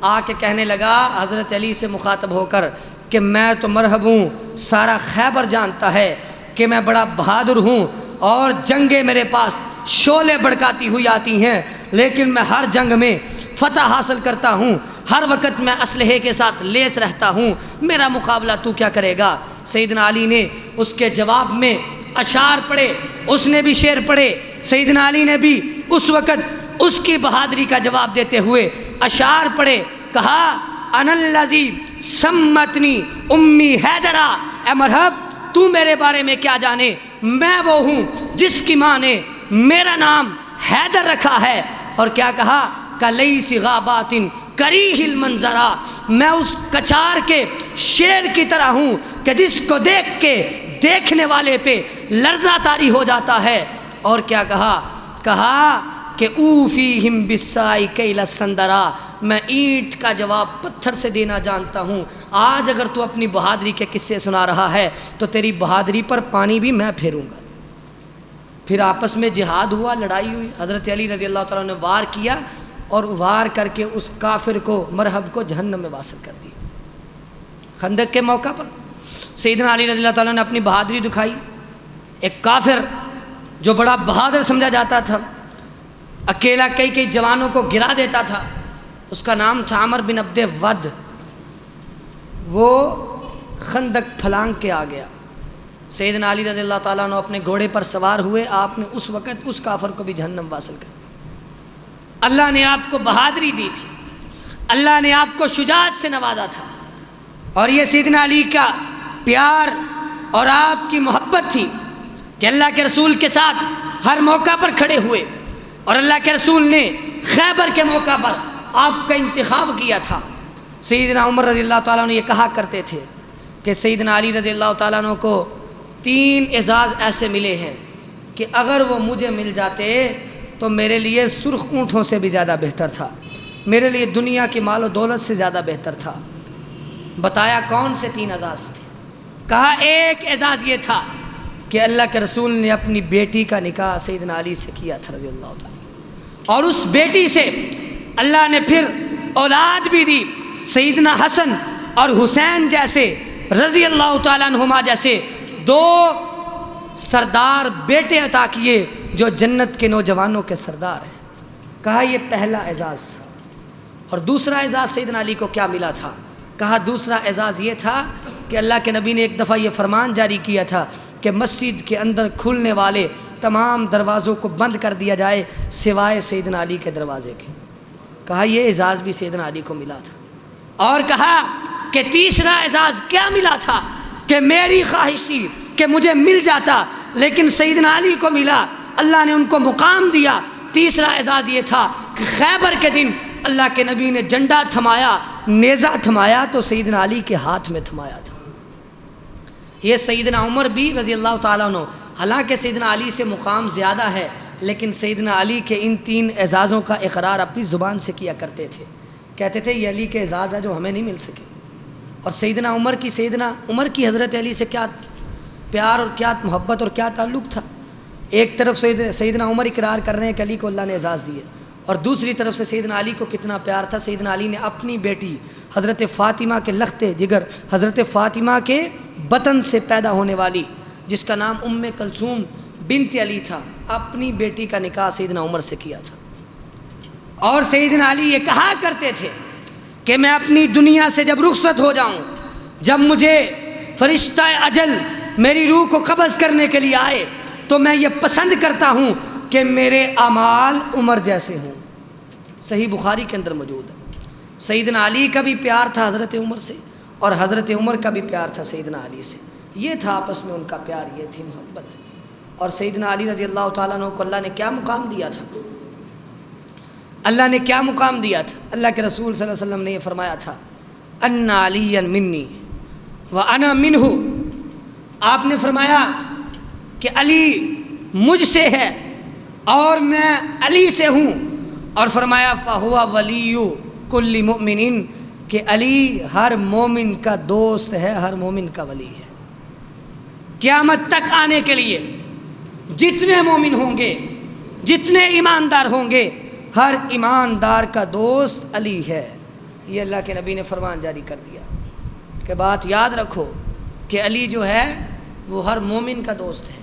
آ کے کہنے لگا حضرت علی سے مخاطب ہو کر کہ میں تو مرحب ہوں، سارا خیبر جانتا ہے کہ میں بڑا بہادر ہوں اور جنگیں میرے پاس شعلے بڑکاتی ہوئی آتی ہیں، لیکن میں ہر جنگ میں فتح حاصل کرتا ہوں، ہر وقت میں اسلحے کے ساتھ لیس رہتا ہوں، میرا مقابلہ تو کیا کرے گا۔ سیدنا علی نے اس کے جواب میں اشعار پڑھے، اس نے بھی شعر پڑھے، سیدنا علی نے بھی اس وقت اس کی بہادری کا جواب دیتے ہوئے اشعار پڑھے، کہا انا الذی سمتنی امی حیدرا، اے مرحب تو میرے بارے میں کیا جانے، میں وہ ہوں جس کی ماں نے میرا نام حیدر رکھا ہے، اور کیا کہا کلیس غابات کریہ المنظرا، میں اس کچار کے شیر کی طرح ہوں کہ جس کو دیکھ کے دیکھنے والے پہ لرزہ طاری ہو جاتا ہے، اور کیا کہا کہ اوفیہم بالسائی کیل السندرا، میں اینٹ کا جواب پتھر سے دینا جانتا ہوں۔ آج اگر تو اپنی بہادری کے قصے سنا رہا ہے تو تیری بہادری پر پانی بھی میں پھیروں گا۔ پھر آپس میں جہاد ہوا، لڑائی ہوئی، حضرت علی رضی اللہ تعالیٰ نے وار کیا اور وار کر کے اس کافر کو مرحب کو جہنم میں واصل کر دیا۔ خندق کے موقع پر سیدنا علی رضی اللہ تعالیٰ نے اپنی بہادری دکھائی، ایک کافر جو بڑا بہادر سمجھا جاتا تھا، اکیلا کئی جوانوں کو گرا دیتا تھا، اس کا نام تھا عمر بن عبد ود، وہ خندق پھلانگ کے آ گیا۔ سیدنا علی رضی اللہ تعالیٰ عنہ اپنے گھوڑے پر سوار ہوئے، آپ نے اس وقت اس کافر کو بھی جہنم واصل کر دیا۔ اللہ نے آپ کو بہادری دی تھی، اللہ نے آپ کو شجاعت سے نوازا تھا، اور یہ سیدنا علی کا پیار اور آپ کی محبت تھی کہ اللہ کے رسول کے ساتھ ہر موقع پر کھڑے ہوئے، اور اللہ کے رسول نے خیبر کے موقع پر آپ کا انتخاب کیا تھا۔ سیدنا عمر رضی اللہ تعالیٰ عنہ یہ کہا کرتے تھے کہ سیدنا علی رضی اللہ تعالیٰ عنہ کو 3 اعزاز ایسے ملے ہیں کہ اگر وہ مجھے مل جاتے تو میرے لیے سرخ اونٹوں سے بھی زیادہ بہتر تھا، میرے لیے دنیا کی مال و دولت سے زیادہ بہتر تھا۔ بتایا کون سے 3 اعزاز تھے؟ کہا ایک اعزاز یہ تھا کہ اللہ کے رسول نے اپنی بیٹی کا نکاح سیدنا علی سے کیا تھا رضی اللہ تعالیٰ، اور اس بیٹی سے اللہ نے پھر اولاد بھی دی، سیدنا حسن اور حسین جیسے رضی اللہ تعالیٰ عنہما جیسے 2 سردار بیٹے عطا کیے جو جنت کے نوجوانوں کے سردار ہیں۔ کہا یہ پہلا اعزاز تھا، اور دوسرا اعزاز سیدنا علی کو کیا ملا تھا؟ کہا دوسرا اعزاز یہ تھا کہ اللہ کے نبی نے ایک دفعہ یہ فرمان جاری کیا تھا کہ مسجد کے اندر کھلنے والے تمام دروازوں کو بند کر دیا جائے سوائے سیدنا علی کے دروازے کے۔ کہا یہ اعزاز بھی سیدنا علی کو ملا تھا۔ اور کہا کہ تیسرا اعزاز کیا ملا تھا کہ میری خواہش تھی کہ مجھے مل جاتا لیکن سیدنا علی کو ملا، اللہ نے ان کو مقام دیا۔ تیسرا اعزاز یہ تھا کہ خیبر کے دن اللہ کے نبی نے جھنڈا تھمایا، نیزہ تھمایا تو سیدنا علی کے ہاتھ میں تھمایا تھا۔ یہ سیدنا عمر بھی رضی اللہ تعالیٰ عنہ، حالانکہ سیدنا علی سے مقام زیادہ ہے لیکن سیدنا علی کے ان 3 اعزازوں کا اقرار اپنی زبان سے کیا کرتے تھے، کہتے تھے یہ علی کے اعزاز ہے جو ہمیں نہیں مل سکے۔ اور سیدنا عمر کی حضرت علی سے کیا پیار اور کیا محبت اور کیا تعلق تھا۔ ایک طرف سیدنا عمر اقرار کر رہے ہیں کہ علی کو اللہ نے اعزاز دیے، اور دوسری طرف سے سیدنا علی کو کتنا پیار تھا۔ سیدنا علی نے اپنی بیٹی حضرت فاطمہ کے لخت جگر، حضرت فاطمہ کے بطن سے پیدا ہونے والی جس کا نام ام کلثوم بنت علی تھا، اپنی بیٹی کا نکاح سیدنا عمر سے کیا تھا۔ اور سیدنا علی یہ کہا کرتے تھے کہ میں اپنی دنیا سے جب رخصت ہو جاؤں، جب مجھے فرشتہ اجل میری روح کو قبض کرنے کے لیے آئے تو میں یہ پسند کرتا ہوں کہ میرے اعمال عمر جیسے ہوں۔ صحیح بخاری کے اندر موجود ہے۔ سیدنا علی کا بھی پیار تھا حضرت عمر سے اور حضرت عمر کا بھی پیار تھا سیدنا علی سے، یہ تھا آپس میں ان کا پیار، یہ تھی محبت۔ اور سیدنا علی رضی اللہ تعالیٰ عنہ کو اللہ نے کیا مقام دیا تھا؟ اللہ نے کیا مقام دیا تھا؟ اللہ کے رسول صلی اللہ علیہ وسلم نے یہ فرمایا تھا ان علی منی وانا منہ۔ آپ نے فرمایا کہ علی مجھ سے ہے اور میں علی سے ہوں، اور فرمایا فہو ولی کل مؤمن، کہ علی ہر مومن کا دوست ہے، ہر مومن کا ولی ہے۔ قیامت تک آنے کے لیے جتنے مومن ہوں گے، جتنے ایماندار ہوں گے، ہر ایماندار کا دوست علی ہے۔ یہ اللہ کے نبی نے فرمان جاری کر دیا کہ بات یاد رکھو کہ علی جو ہے وہ ہر مومن کا دوست ہے،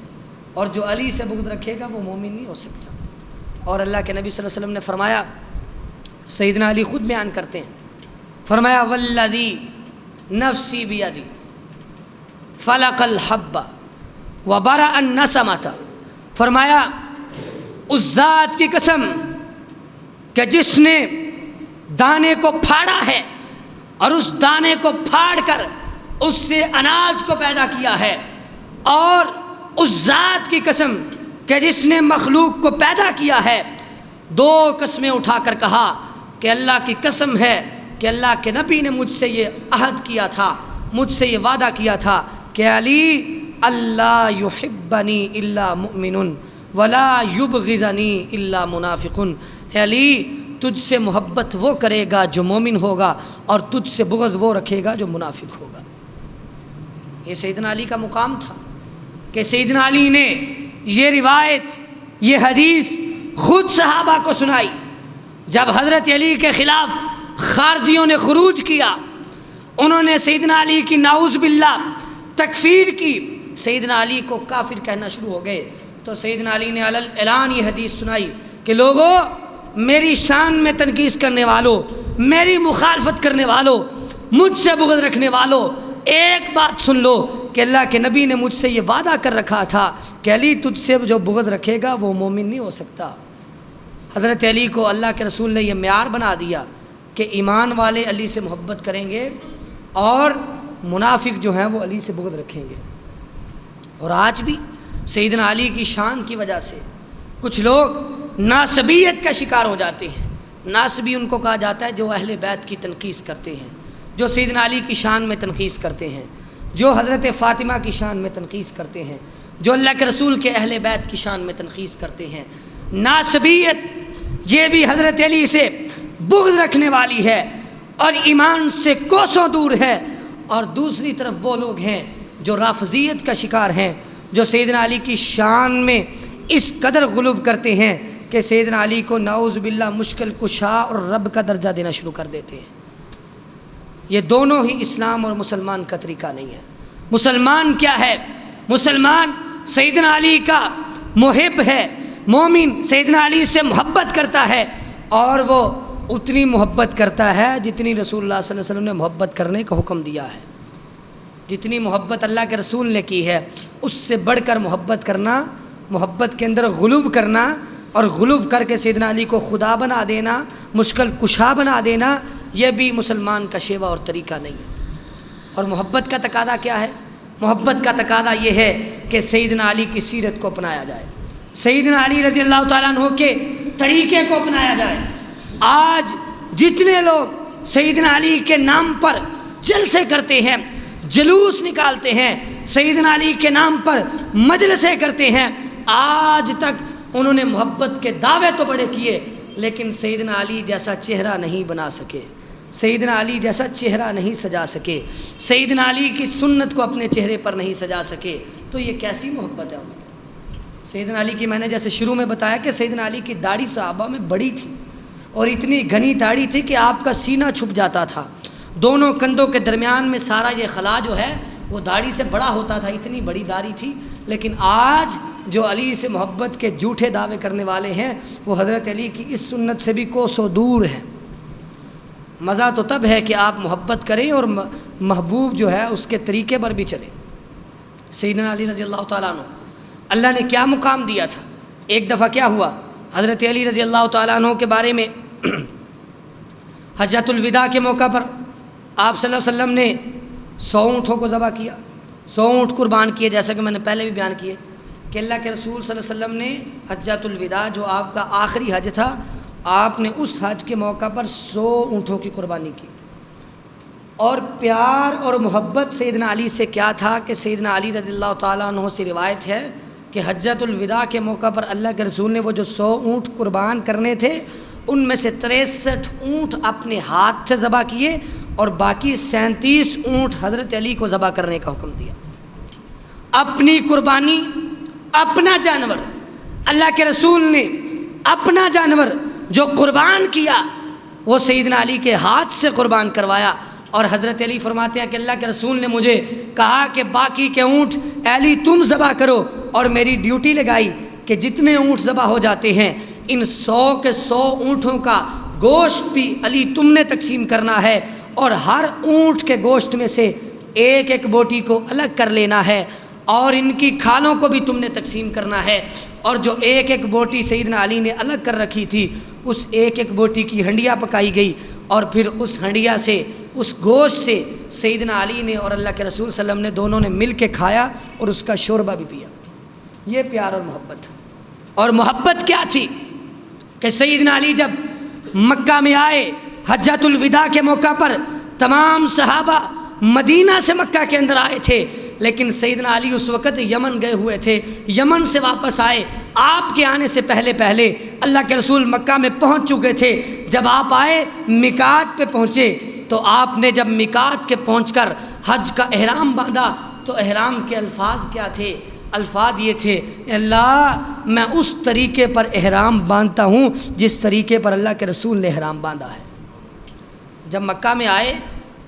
اور جو علی سے بغض رکھے گا وہ مومن نہیں ہو سکتا۔ اور اللہ کے نبی صلی اللہ علیہ وسلم نے فرمایا، سیدنا علی خود بیان کرتے ہیں، فرمایا والذی نفسی بیدی فلق الحب وبرأ النسمۃ، فرمایا اس ذات کی قسم کہ جس نے دانے کو پھاڑا ہے اور اس دانے کو پھاڑ کر اس سے اناج کو پیدا کیا ہے، اور اس ذات کی قسم کہ جس نے مخلوق کو پیدا کیا ہے۔ 2 قسمیں اٹھا کر کہا کہ اللہ کی قسم ہے کہ اللہ کے نبی نے مجھ سے یہ عہد کیا تھا، مجھ سے یہ وعدہ کیا تھا کہ علی اللہ یحبنی الا مؤمن ولا یبغضنی الا منافق، علی تجھ سے محبت وہ کرے گا جو مومن ہوگا اور تجھ سے بغض وہ رکھے گا جو منافق ہوگا۔ یہ سیدنا علی کا مقام تھا کہ سیدنا علی نے یہ روایت، یہ حدیث خود صحابہ کو سنائی۔ جب حضرت علی کے خلاف خارجیوں نے خروج کیا، انہوں نے سیدنا علی کی نعوذ باللہ تکفیر کی، سیدنا علی کو کافر کہنا شروع ہو گئے، تو سیدنا علی نے علل اعلان یہ حدیث سنائی کہ لوگوں، میری شان میں تنقیص کرنے والوں، میری مخالفت کرنے والوں، مجھ سے بغض رکھنے والوں، ایک بات سن لو کہ اللہ کے نبی نے مجھ سے یہ وعدہ کر رکھا تھا کہ علی تجھ سے جو بغض رکھے گا وہ مومن نہیں ہو سکتا۔ حضرت علی کو اللہ کے رسول نے یہ معیار بنا دیا کہ ایمان والے علی سے محبت کریں گے اور منافق جو ہیں وہ علی سے بغض رکھیں گے۔ اور آج بھی سیدنا علی کی شان کی وجہ سے کچھ لوگ ناسبیت کا شکار ہو جاتے ہیں۔ ناسبی ان کو کہا جاتا ہے جو اہل بیت کی تنقیص کرتے ہیں، جو سیدنا علی کی شان میں تنقیص کرتے ہیں، جو حضرت فاطمہ کی شان میں تنقیص کرتے ہیں، جو اللہ کے رسول کے اہل بیت کی شان میں تنقیص کرتے ہیں۔ ناسبیت یہ بھی حضرت علی سے بغض رکھنے والی ہے اور ایمان سے کوسوں دور ہے۔ اور دوسری طرف وہ لوگ ہیں جو رافضیت کا شکار ہیں، جو سیدنا علی کی شان میں اس قدر غلو کرتے ہیں کہ سیدنا علی کو نعوذ باللہ مشکل کشا اور رب کا درجہ دینا شروع کر دیتے ہیں۔ یہ دونوں ہی اسلام اور مسلمان کا طریقہ نہیں ہے۔ مسلمان کیا ہے؟ مسلمان سیدنا علی کا محب ہے، مومن سیدنا علی سے محبت کرتا ہے اور وہ اتنی محبت کرتا ہے جتنی رسول اللہ صلی اللہ علیہ وسلم نے محبت کرنے کا حکم دیا ہے. جتنی محبت اللہ کے رسول نے کی ہے اس سے بڑھ کر محبت کرنا، محبت کے اندر غلو کرنا اور غلو کر کے سیدنا علی کو خدا بنا دینا، مشکل کشا بنا دینا، یہ بھی مسلمان کا شیوہ اور طریقہ نہیں ہے. اور محبت کا تقاضا کیا ہے؟ محبت کا تقاضا یہ ہے کہ سیدنا علی کی سیرت کو اپنایا جائے، سیدنا علی رضی اللہ تعالیٰ عنہ کے طریقے کو اپنایا جائے. آج جتنے لوگ سیدنا علی کے نام پر جلسے کرتے ہیں، جلوس نکالتے ہیں، سیدنا علی کے نام پر مجلسیں کرتے ہیں، آج تک انہوں نے محبت کے دعوے تو بڑے کیے لیکن سیدنا علی جیسا چہرہ نہیں بنا سکے، سیدنا علی جیسا چہرہ نہیں سجا سکے، سیدنا علی کی سنت کو اپنے چہرے پر نہیں سجا سکے. تو یہ کیسی محبت ہے ان کی؟ سیدنا علی کی میں نے جیسے شروع میں بتایا کہ سیدنا علی کی داڑھی صحابہ میں بڑی تھی اور اتنی گھنی داڑھی تھی کہ آپ کا سینہ چھپ جاتا تھا، دونوں کندھوں کے درمیان میں سارا یہ خلا جو ہے وہ داڑھی سے بڑا ہوتا تھا، اتنی بڑی داڑھی تھی. لیکن آج جو علی سے محبت کے جھوٹے دعوے کرنے والے ہیں وہ حضرت علی کی اس سنت سے بھی کوسوں دور ہیں. مزہ تو تب ہے کہ آپ محبت کریں اور محبوب جو ہے اس کے طریقے پر بھی چلیں. سیدنا علی رضی اللہ تعالیٰ عنہ اللہ نے کیا مقام دیا تھا. ایک دفعہ کیا ہوا، حضرت علی رضی اللہ تعالیٰ عنہ کے بارے میں حجۃ الوداع کے موقع پر آپ صلی اللہ علیہ وسلم نے 100 اونٹوں کو ذبح کیا، 100 اونٹ قربان کیے. جیسا کہ میں نے پہلے بھی بیان کیے کہ اللہ کے رسول صلی اللہ علیہ وسلم نے حجۃ الوداع جو آپ کا آخری حج تھا، آپ نے اس حج کے موقع پر 100 اونٹوں کی قربانی کی. اور پیار اور محبت سیدنا علی سے کیا تھا کہ سیدنا علی رضی اللہ تعالیٰ عنہ سے روایت ہے کہ حجۃ الوداع کے موقع پر اللہ کے رسول نے وہ جو 100 اونٹ قربان کرنے تھے ان میں سے 63 اونٹ اپنے ہاتھ سے ذبح کیے اور باقی 37 اونٹ حضرت علی کو ذبح کرنے کا حکم دیا. اپنی قربانی، اپنا جانور، اللہ کے رسول نے اپنا جانور جو قربان کیا وہ سیدنا علی کے ہاتھ سے قربان کروایا. اور حضرت علی فرماتے ہیں کہ اللہ کے رسول نے مجھے کہا کہ باقی کے اونٹ علی تم ذبح کرو، اور میری ڈیوٹی لگائی کہ جتنے اونٹ ذبح ہو جاتے ہیں ان 100 کے 100 اونٹوں کا گوشت بھی علی تم نے تقسیم کرنا ہے اور ہر اونٹ کے گوشت میں سے ایک ایک بوٹی کو الگ کر لینا ہے اور ان کی کھالوں کو بھی تم نے تقسیم کرنا ہے. اور جو ایک ایک بوٹی سیدنا علی نے الگ کر رکھی تھی اس ایک ایک بوٹی کی ہنڈیا پکائی گئی اور پھر اس ہنڈیا سے، اس گوشت سے سیدنا علی نے اور اللہ کے رسول صلی اللہ علیہ وسلم نے دونوں نے مل کے کھایا اور اس کا شوربہ بھی پیا. یہ پیار اور محبت تھا. اور محبت کیا تھی کہ سیدنا علی جب مکہ میں آئے حجۃ الوداع کے موقع پر، تمام صحابہ مدینہ سے مکہ کے اندر آئے تھے لیکن سیدنا علی اس وقت یمن گئے ہوئے تھے، یمن سے واپس آئے. آپ کے آنے سے پہلے پہلے اللہ کے رسول مکہ میں پہنچ چکے تھے. جب آپ آئے میقات پہ پہنچے تو آپ نے جب میقات کے پہنچ کر حج کا احرام باندھا تو احرام کے الفاظ کیا تھے؟ الفاظ یہ تھے، اللہ میں اس طریقے پر احرام باندھتا ہوں جس طریقے پر اللہ کے رسول نے احرام باندھا ہے. جب مکہ میں آئے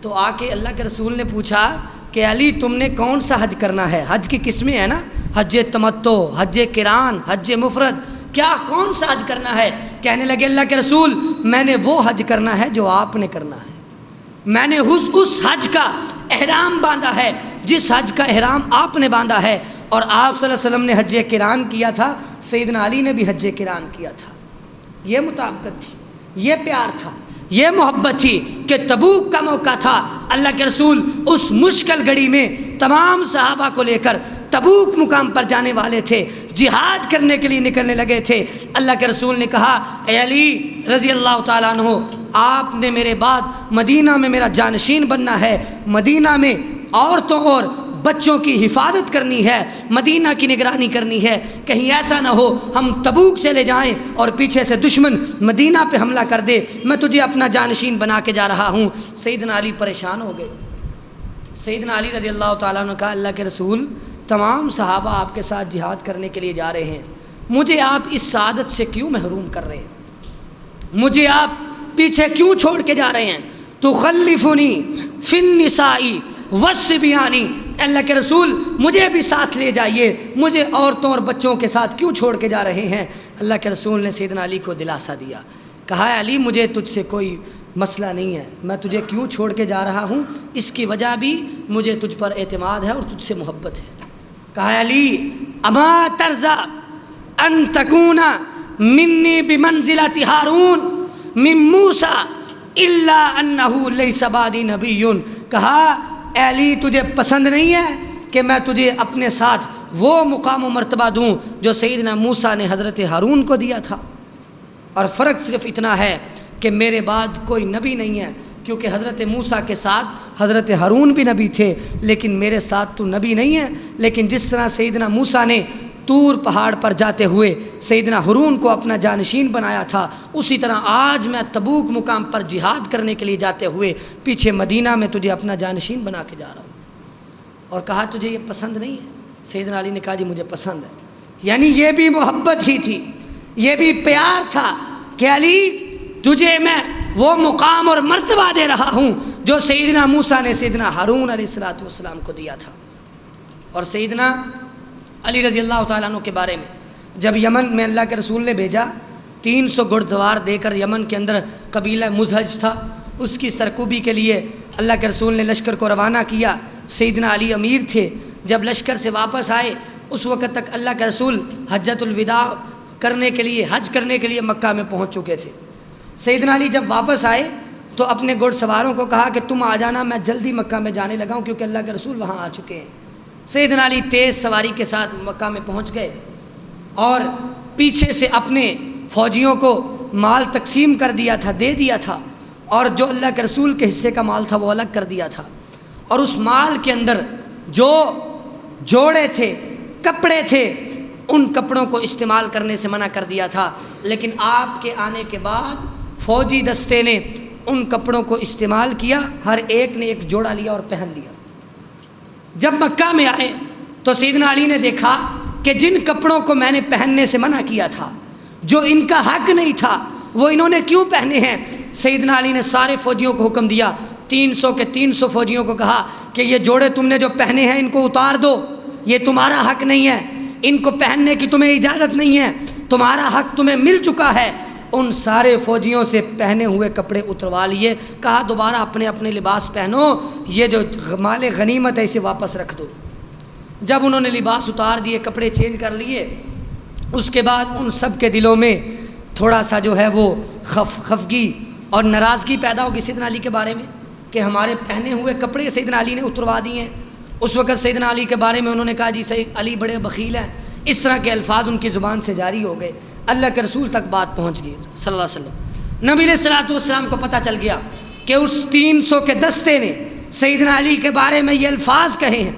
تو آ کے اللہ کے رسول نے پوچھا کہ علی تم نے کون سا حج کرنا ہے؟ حج کی قسمیں ہیں نا، حج تمتع، حج قران، حج مفرد، کیا کون سا حج کرنا ہے؟ کہنے لگے اللہ کے رسول میں نے وہ حج کرنا ہے جو آپ نے کرنا ہے، میں نے اس حج کا احرام باندھا ہے جس حج کا احرام آپ نے باندھا ہے. اور آپ صلی اللہ علیہ وسلم نے حج قران کیا تھا، سیدنا علی نے بھی حج قران کیا تھا. یہ مطابقت تھی، یہ پیار تھا، یہ محبت تھی کہ تبوک کا موقع تھا. اللہ کے رسول اس مشکل گھڑی میں تمام صحابہ کو لے کر تبوک مقام پر جانے والے تھے، جہاد کرنے کے لیے نکلنے لگے تھے. اللہ کے رسول نے کہا اے علی رضی اللہ تعالیٰ عنہ آپ نے میرے بعد مدینہ میں میرا جانشین بننا ہے، مدینہ میں عورتوں اور بچوں کی حفاظت کرنی ہے، مدینہ کی نگرانی کرنی ہے، کہیں ایسا نہ ہو ہم تبوک چلے جائیں اور پیچھے سے دشمن مدینہ پہ حملہ کر دے، میں تجھے اپنا جانشین بنا کے جا رہا ہوں. سیدنا علی پریشان ہو گئے. سیدنا علی رضی اللہ تعالیٰ عنہ کہا اللہ کے رسول تمام صحابہ آپ کے ساتھ جہاد کرنے کے لیے جا رہے ہیں، مجھے آپ اس سعادت سے کیوں محروم کر رہے ہیں؟ مجھے آپ پیچھے کیوں چھوڑ کے جا رہے ہیں؟ تخلفنی فی النساء والصبیان، اللہ کے رسول مجھے بھی ساتھ لے جائیے، مجھے عورتوں اور بچوں کے ساتھ کیوں چھوڑ کے جا رہے ہیں؟ اللہ کے رسول نے سیدنا علی کو دلاسا دیا کہا ہے علی مجھے تجھ سے کوئی مسئلہ نہیں ہے، میں تجھے کیوں چھوڑ کے جا رہا ہوں اس کی وجہ بھی مجھے تجھ پر اعتماد ہے اور تجھ سے محبت ہے۔ کہا ہے علی اما ترضى ان تكون منی بمنزلۃ ہارون من موسیٰ الا انہ لیس بعدی نبی۔ کہا اے علی تجھے پسند نہیں ہے کہ میں تجھے اپنے ساتھ وہ مقام و مرتبہ دوں جو سیدنا موسیٰ نے حضرت ہارون کو دیا تھا، اور فرق صرف اتنا ہے کہ میرے بعد کوئی نبی نہیں ہے، کیونکہ حضرت موسیٰ کے ساتھ حضرت ہارون بھی نبی تھے، لیکن میرے ساتھ تو نبی نہیں ہے۔ لیکن جس طرح سیدنا موسیٰ نے طور پہاڑ پر جاتے ہوئے سیدنا ہارون کو اپنا جانشین بنایا تھا، اسی طرح آج میں تبوک مقام پر جہاد کرنے کے لیے جاتے ہوئے پیچھے مدینہ میں تجھے اپنا جانشین بنا کے جا رہا ہوں۔ اور کہا تجھے یہ پسند نہیں ہے؟ سیدنا علی نے کہا جی مجھے پسند ہے۔ یعنی یہ بھی محبت ہی تھی، یہ بھی پیار تھا کہ علی تجھے میں وہ مقام اور مرتبہ دے رہا ہوں جو سیدنا موسیٰ نے سیدنا ہارون علیہ السلام کو دیا تھا۔ اور سیدنا علی رضی اللہ تعالیٰ عنہ کے بارے میں جب یمن میں اللہ کے رسول نے بھیجا، 300 گھڑسوار دے کر یمن کے اندر قبیلہ مزہج تھا، اس کی سرکوبی کے لیے اللہ کے رسول نے لشکر کو روانہ کیا۔ سیدنا علی امیر تھے۔ جب لشکر سے واپس آئے اس وقت تک اللہ کے رسول حجۃ الوداع کرنے کے لیے حج کرنے کے لیے مکہ میں پہنچ چکے تھے۔ سیدنا علی جب واپس آئے تو اپنے گھڑ سواروں کو کہا کہ تم آ جانا، میں جلدی مکہ میں جانے لگا ہوں کیونکہ اللہ کے رسول وہاں آ چکے ہیں۔ سیدنا علی تیز سواری کے ساتھ مکہ میں پہنچ گئے اور پیچھے سے اپنے فوجیوں کو مال تقسیم کر دیا تھا، دے دیا تھا، اور جو اللہ کے رسول کے حصے کا مال تھا وہ الگ کر دیا تھا، اور اس مال کے اندر جو جوڑے تھے، کپڑے تھے، ان کپڑوں کو استعمال کرنے سے منع کر دیا تھا۔ لیکن آپ کے آنے کے بعد فوجی دستے نے ان کپڑوں کو استعمال کیا، ہر ایک نے ایک جوڑا لیا اور پہن لیا۔ جب مکہ میں آئے تو سیدنا علی نے دیکھا کہ جن کپڑوں کو میں نے پہننے سے منع کیا تھا، جو ان کا حق نہیں تھا، وہ انہوں نے کیوں پہنے ہیں؟ سیدنا علی نے سارے فوجیوں کو حکم دیا، 300 کے 300 فوجیوں کو کہا کہ یہ جوڑے تم نے جو پہنے ہیں ان کو اتار دو، یہ تمہارا حق نہیں ہے، ان کو پہننے کی تمہیں اجازت نہیں ہے، تمہارا حق تمہیں مل چکا ہے۔ ان سارے فوجیوں سے پہنے ہوئے کپڑے اتروا لیے، کہا دوبارہ اپنے اپنے لباس پہنو، یہ جو مال غنیمت ہے اسے واپس رکھ دو۔ جب انہوں نے لباس اتار دیے، کپڑے چینج کر لیے، اس کے بعد ان سب کے دلوں میں تھوڑا سا جو ہے وہ خفگی اور ناراضگی پیدا ہوگی سیدنا علی کے بارے میں کہ ہمارے پہنے ہوئے کپڑے سیدنا علی نے اتروا دیے ہیں۔ اس وقت سیدنا علی کے بارے میں انہوں نے کہا جی سید علی بڑے بخیل ہیں، اس طرح کے الفاظ ان کی زبان سے جاری ہو گئے۔ اللہ کے رسول تک بات پہنچ گئی صلی اللہ علیہ وسلم۔ نبی علیہ الصلوۃ والسلام کو پتہ چل گیا کہ اس 300 کے دستے نے سیدنا علی کے بارے میں یہ الفاظ کہے ہیں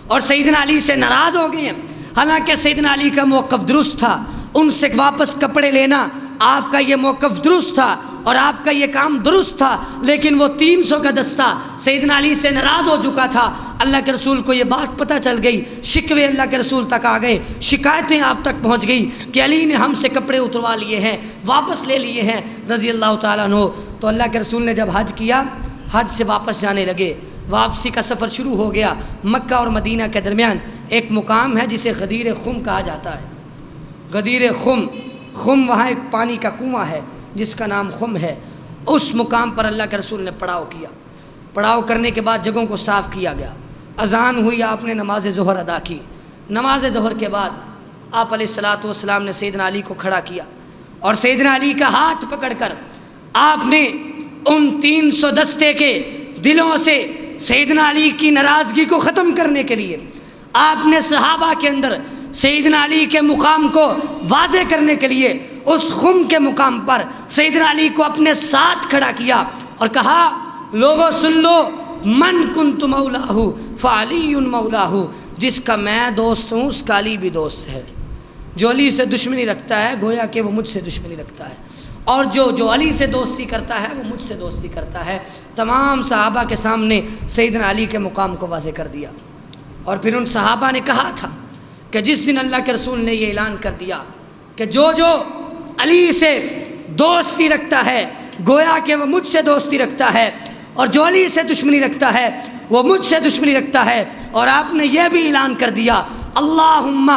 اور سیدنا علی سے ناراض ہو گئے ہیں۔ حالانکہ سیدنا علی کا موقف درست تھا، ان سے واپس کپڑے لینا آپ کا یہ موقف درست تھا اور آپ کا یہ کام درست تھا، لیکن وہ 300 کا دستہ سیدنا علی سے ناراض ہو چکا تھا۔ اللہ کے رسول کو یہ بات پتہ چل گئی، شکوے اللہ کے رسول تک آ گئے، شکایتیں آپ تک پہنچ گئی کہ علی نے ہم سے کپڑے اتروا لیے ہیں، واپس لے لیے ہیں رضی اللہ تعالیٰ عنہ۔ تو اللہ کے رسول نے جب حج کیا، حج سے واپس جانے لگے، واپسی کا سفر شروع ہو گیا۔ مکہ اور مدینہ کے درمیان ایک مقام ہے جسے غدیر خم کہا جاتا ہے۔ غدیر خم، وہاں ایک پانی کا کنواں ہے جس کا نام خم ہے۔ اس مقام پر اللہ کے رسول نے پڑاؤ کیا۔ پڑاؤ کرنے کے بعد جگہوں کو صاف کیا گیا، اذان ہوئی، آپ نے نماز ظہر ادا کی۔ نماز ظہر کے بعد آپ علیہ الصلوۃ والسلام نے سیدنا علی کو کھڑا کیا اور سیدنا علی کا ہاتھ پکڑ کر آپ نے ان 300 دستے کے دلوں سے سیدنا علی کی ناراضگی کو ختم کرنے کے لیے آپ نے صحابہ کے اندر سیدنا علی کے مقام کو واضح کرنے کے لیے اس خم کے مقام پر سیدنا علی کو اپنے ساتھ کھڑا کیا اور کہا لوگوں سن لو، من کنت مولاہ فعلی مولاہ، جس کا میں دوست ہوں اس کا علی بھی دوست ہے۔ جو علی سے دشمنی رکھتا ہے گویا کہ وہ مجھ سے دشمنی رکھتا ہے، اور جو علی سے دوستی کرتا ہے وہ مجھ سے دوستی کرتا ہے۔ تمام صحابہ کے سامنے سیدنا علی کے مقام کو واضح کر دیا۔ اور پھر ان صحابہ نے کہا تھا کہ جس دن اللہ کے رسول نے یہ اعلان کر دیا کہ جو علی سے دوستی رکھتا ہے گویا کہ وہ مجھ سے دوستی رکھتا ہے، اور جو علی سے دشمنی رکھتا ہے وہ مجھ سے دشمنی رکھتا ہے۔ اور آپ نے یہ بھی اعلان کر دیا اللہم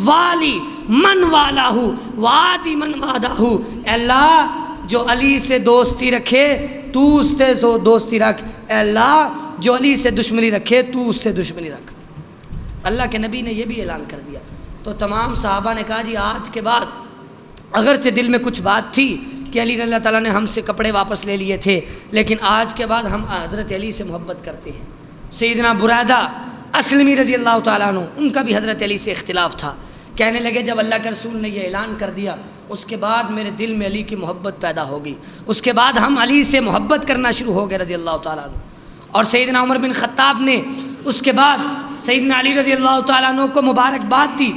والی من والہ وعادی من وعدہ، اللہ جو علی سے دوستی رکھے تو اس سے دوستی رکھ، اے اللہ جو علی سے دشمنی رکھے تو اس سے دشمنی رکھ۔ اللہ کے نبی نے یہ بھی اعلان کر دیا۔ تو تمام صحابہ نے کہا جی آج کے بعد اگرچہ دل میں کچھ بات تھی کہ علی رضی اللہ تعالیٰ نے ہم سے کپڑے واپس لے لیے تھے، لیکن آج کے بعد ہم حضرت علی سے محبت کرتے ہیں۔ سیدنا برادہ اسلمی رضی اللہ تعالیٰ عنہ، ان کا بھی حضرت علی سے اختلاف تھا۔ کہنے لگے جب اللہ کے رسول نے یہ اعلان کر دیا اس کے بعد میرے دل میں علی کی محبت پیدا ہوگی، اس کے بعد ہم علی سے محبت کرنا شروع ہو گئے رضی اللہ تعالیٰ عنہ۔ اور سیدنا عمر بن خطاب نے اس کے بعد سیدنا علی رضی اللہ تعالیٰ عنہ کو مبارکباد دی،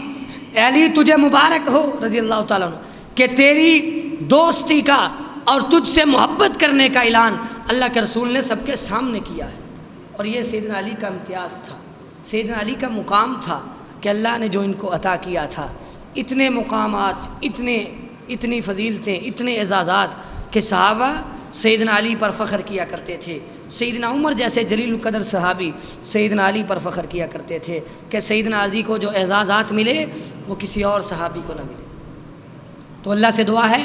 اے علی تجھے مبارک ہو رضی اللہ تعالیٰ عنہ کہ تیری دوستی کا اور تجھ سے محبت کرنے کا اعلان اللہ کے رسول نے سب کے سامنے کیا ہے۔ اور یہ سیدنا علی کا امتیاز تھا، سیدنا علی کا مقام تھا کہ اللہ نے جو ان کو عطا کیا تھا، اتنے مقامات، اتنی فضیلتیں، اتنے اعزازات کہ صحابہ سیدنا علی پر فخر کیا کرتے تھے۔ سیدنا عمر جیسے جلیل القدر صحابی سیدنا علی پر فخر کیا کرتے تھے کہ سیدنا علی کو جو اعزازات ملے وہ کسی اور صحابی کو نہ ملے۔ تو اللہ سے دعا ہے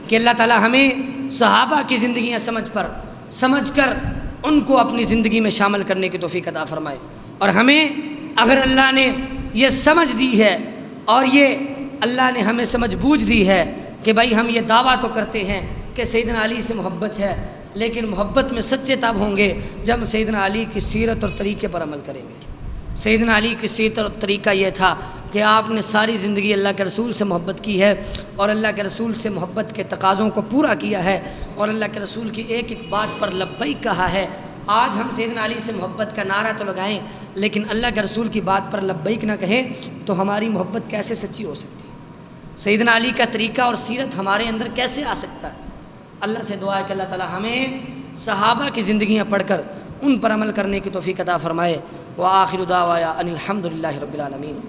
کہ اللہ تعالی ہمیں صحابہ کی زندگیاں سمجھ کر ان کو اپنی زندگی میں شامل کرنے کی توفیق عطا فرمائے، اور ہمیں اگر اللہ نے یہ سمجھ دی ہے اور یہ اللہ نے ہمیں سمجھ بوجھ دی ہے کہ بھائی ہم یہ دعویٰ تو کرتے ہیں کہ سیدنا علی سے محبت ہے، لیکن محبت میں سچے تب ہوں گے جب سیدنا علی کی سیرت اور طریقے پر عمل کریں گے۔ سیدنا علی کی سیرت اور طریقہ یہ تھا کہ آپ نے ساری زندگی اللہ کے رسول سے محبت کی ہے اور اللہ کے رسول سے محبت کے تقاضوں کو پورا کیا ہے، اور اللہ کے رسول کی ایک ایک بات پر لبیک کہا ہے۔ آج ہم سیدنا علی سے محبت کا نعرہ تو لگائیں لیکن اللہ کے رسول کی بات پر لبیک نہ کہیں تو ہماری محبت کیسے سچی ہو سکتی ہے؟ سیدنا علی کا طریقہ اور سیرت ہمارے اندر کیسے آ سکتا ہے؟ اللہ سے دعا ہے کہ اللہ تعالی ہمیں صحابہ کی زندگیاں پڑھ کر ان پر عمل کرنے کی توفیق عطا فرمائے۔ وآخر دعوانا ان الحمد للہ رب العالمین۔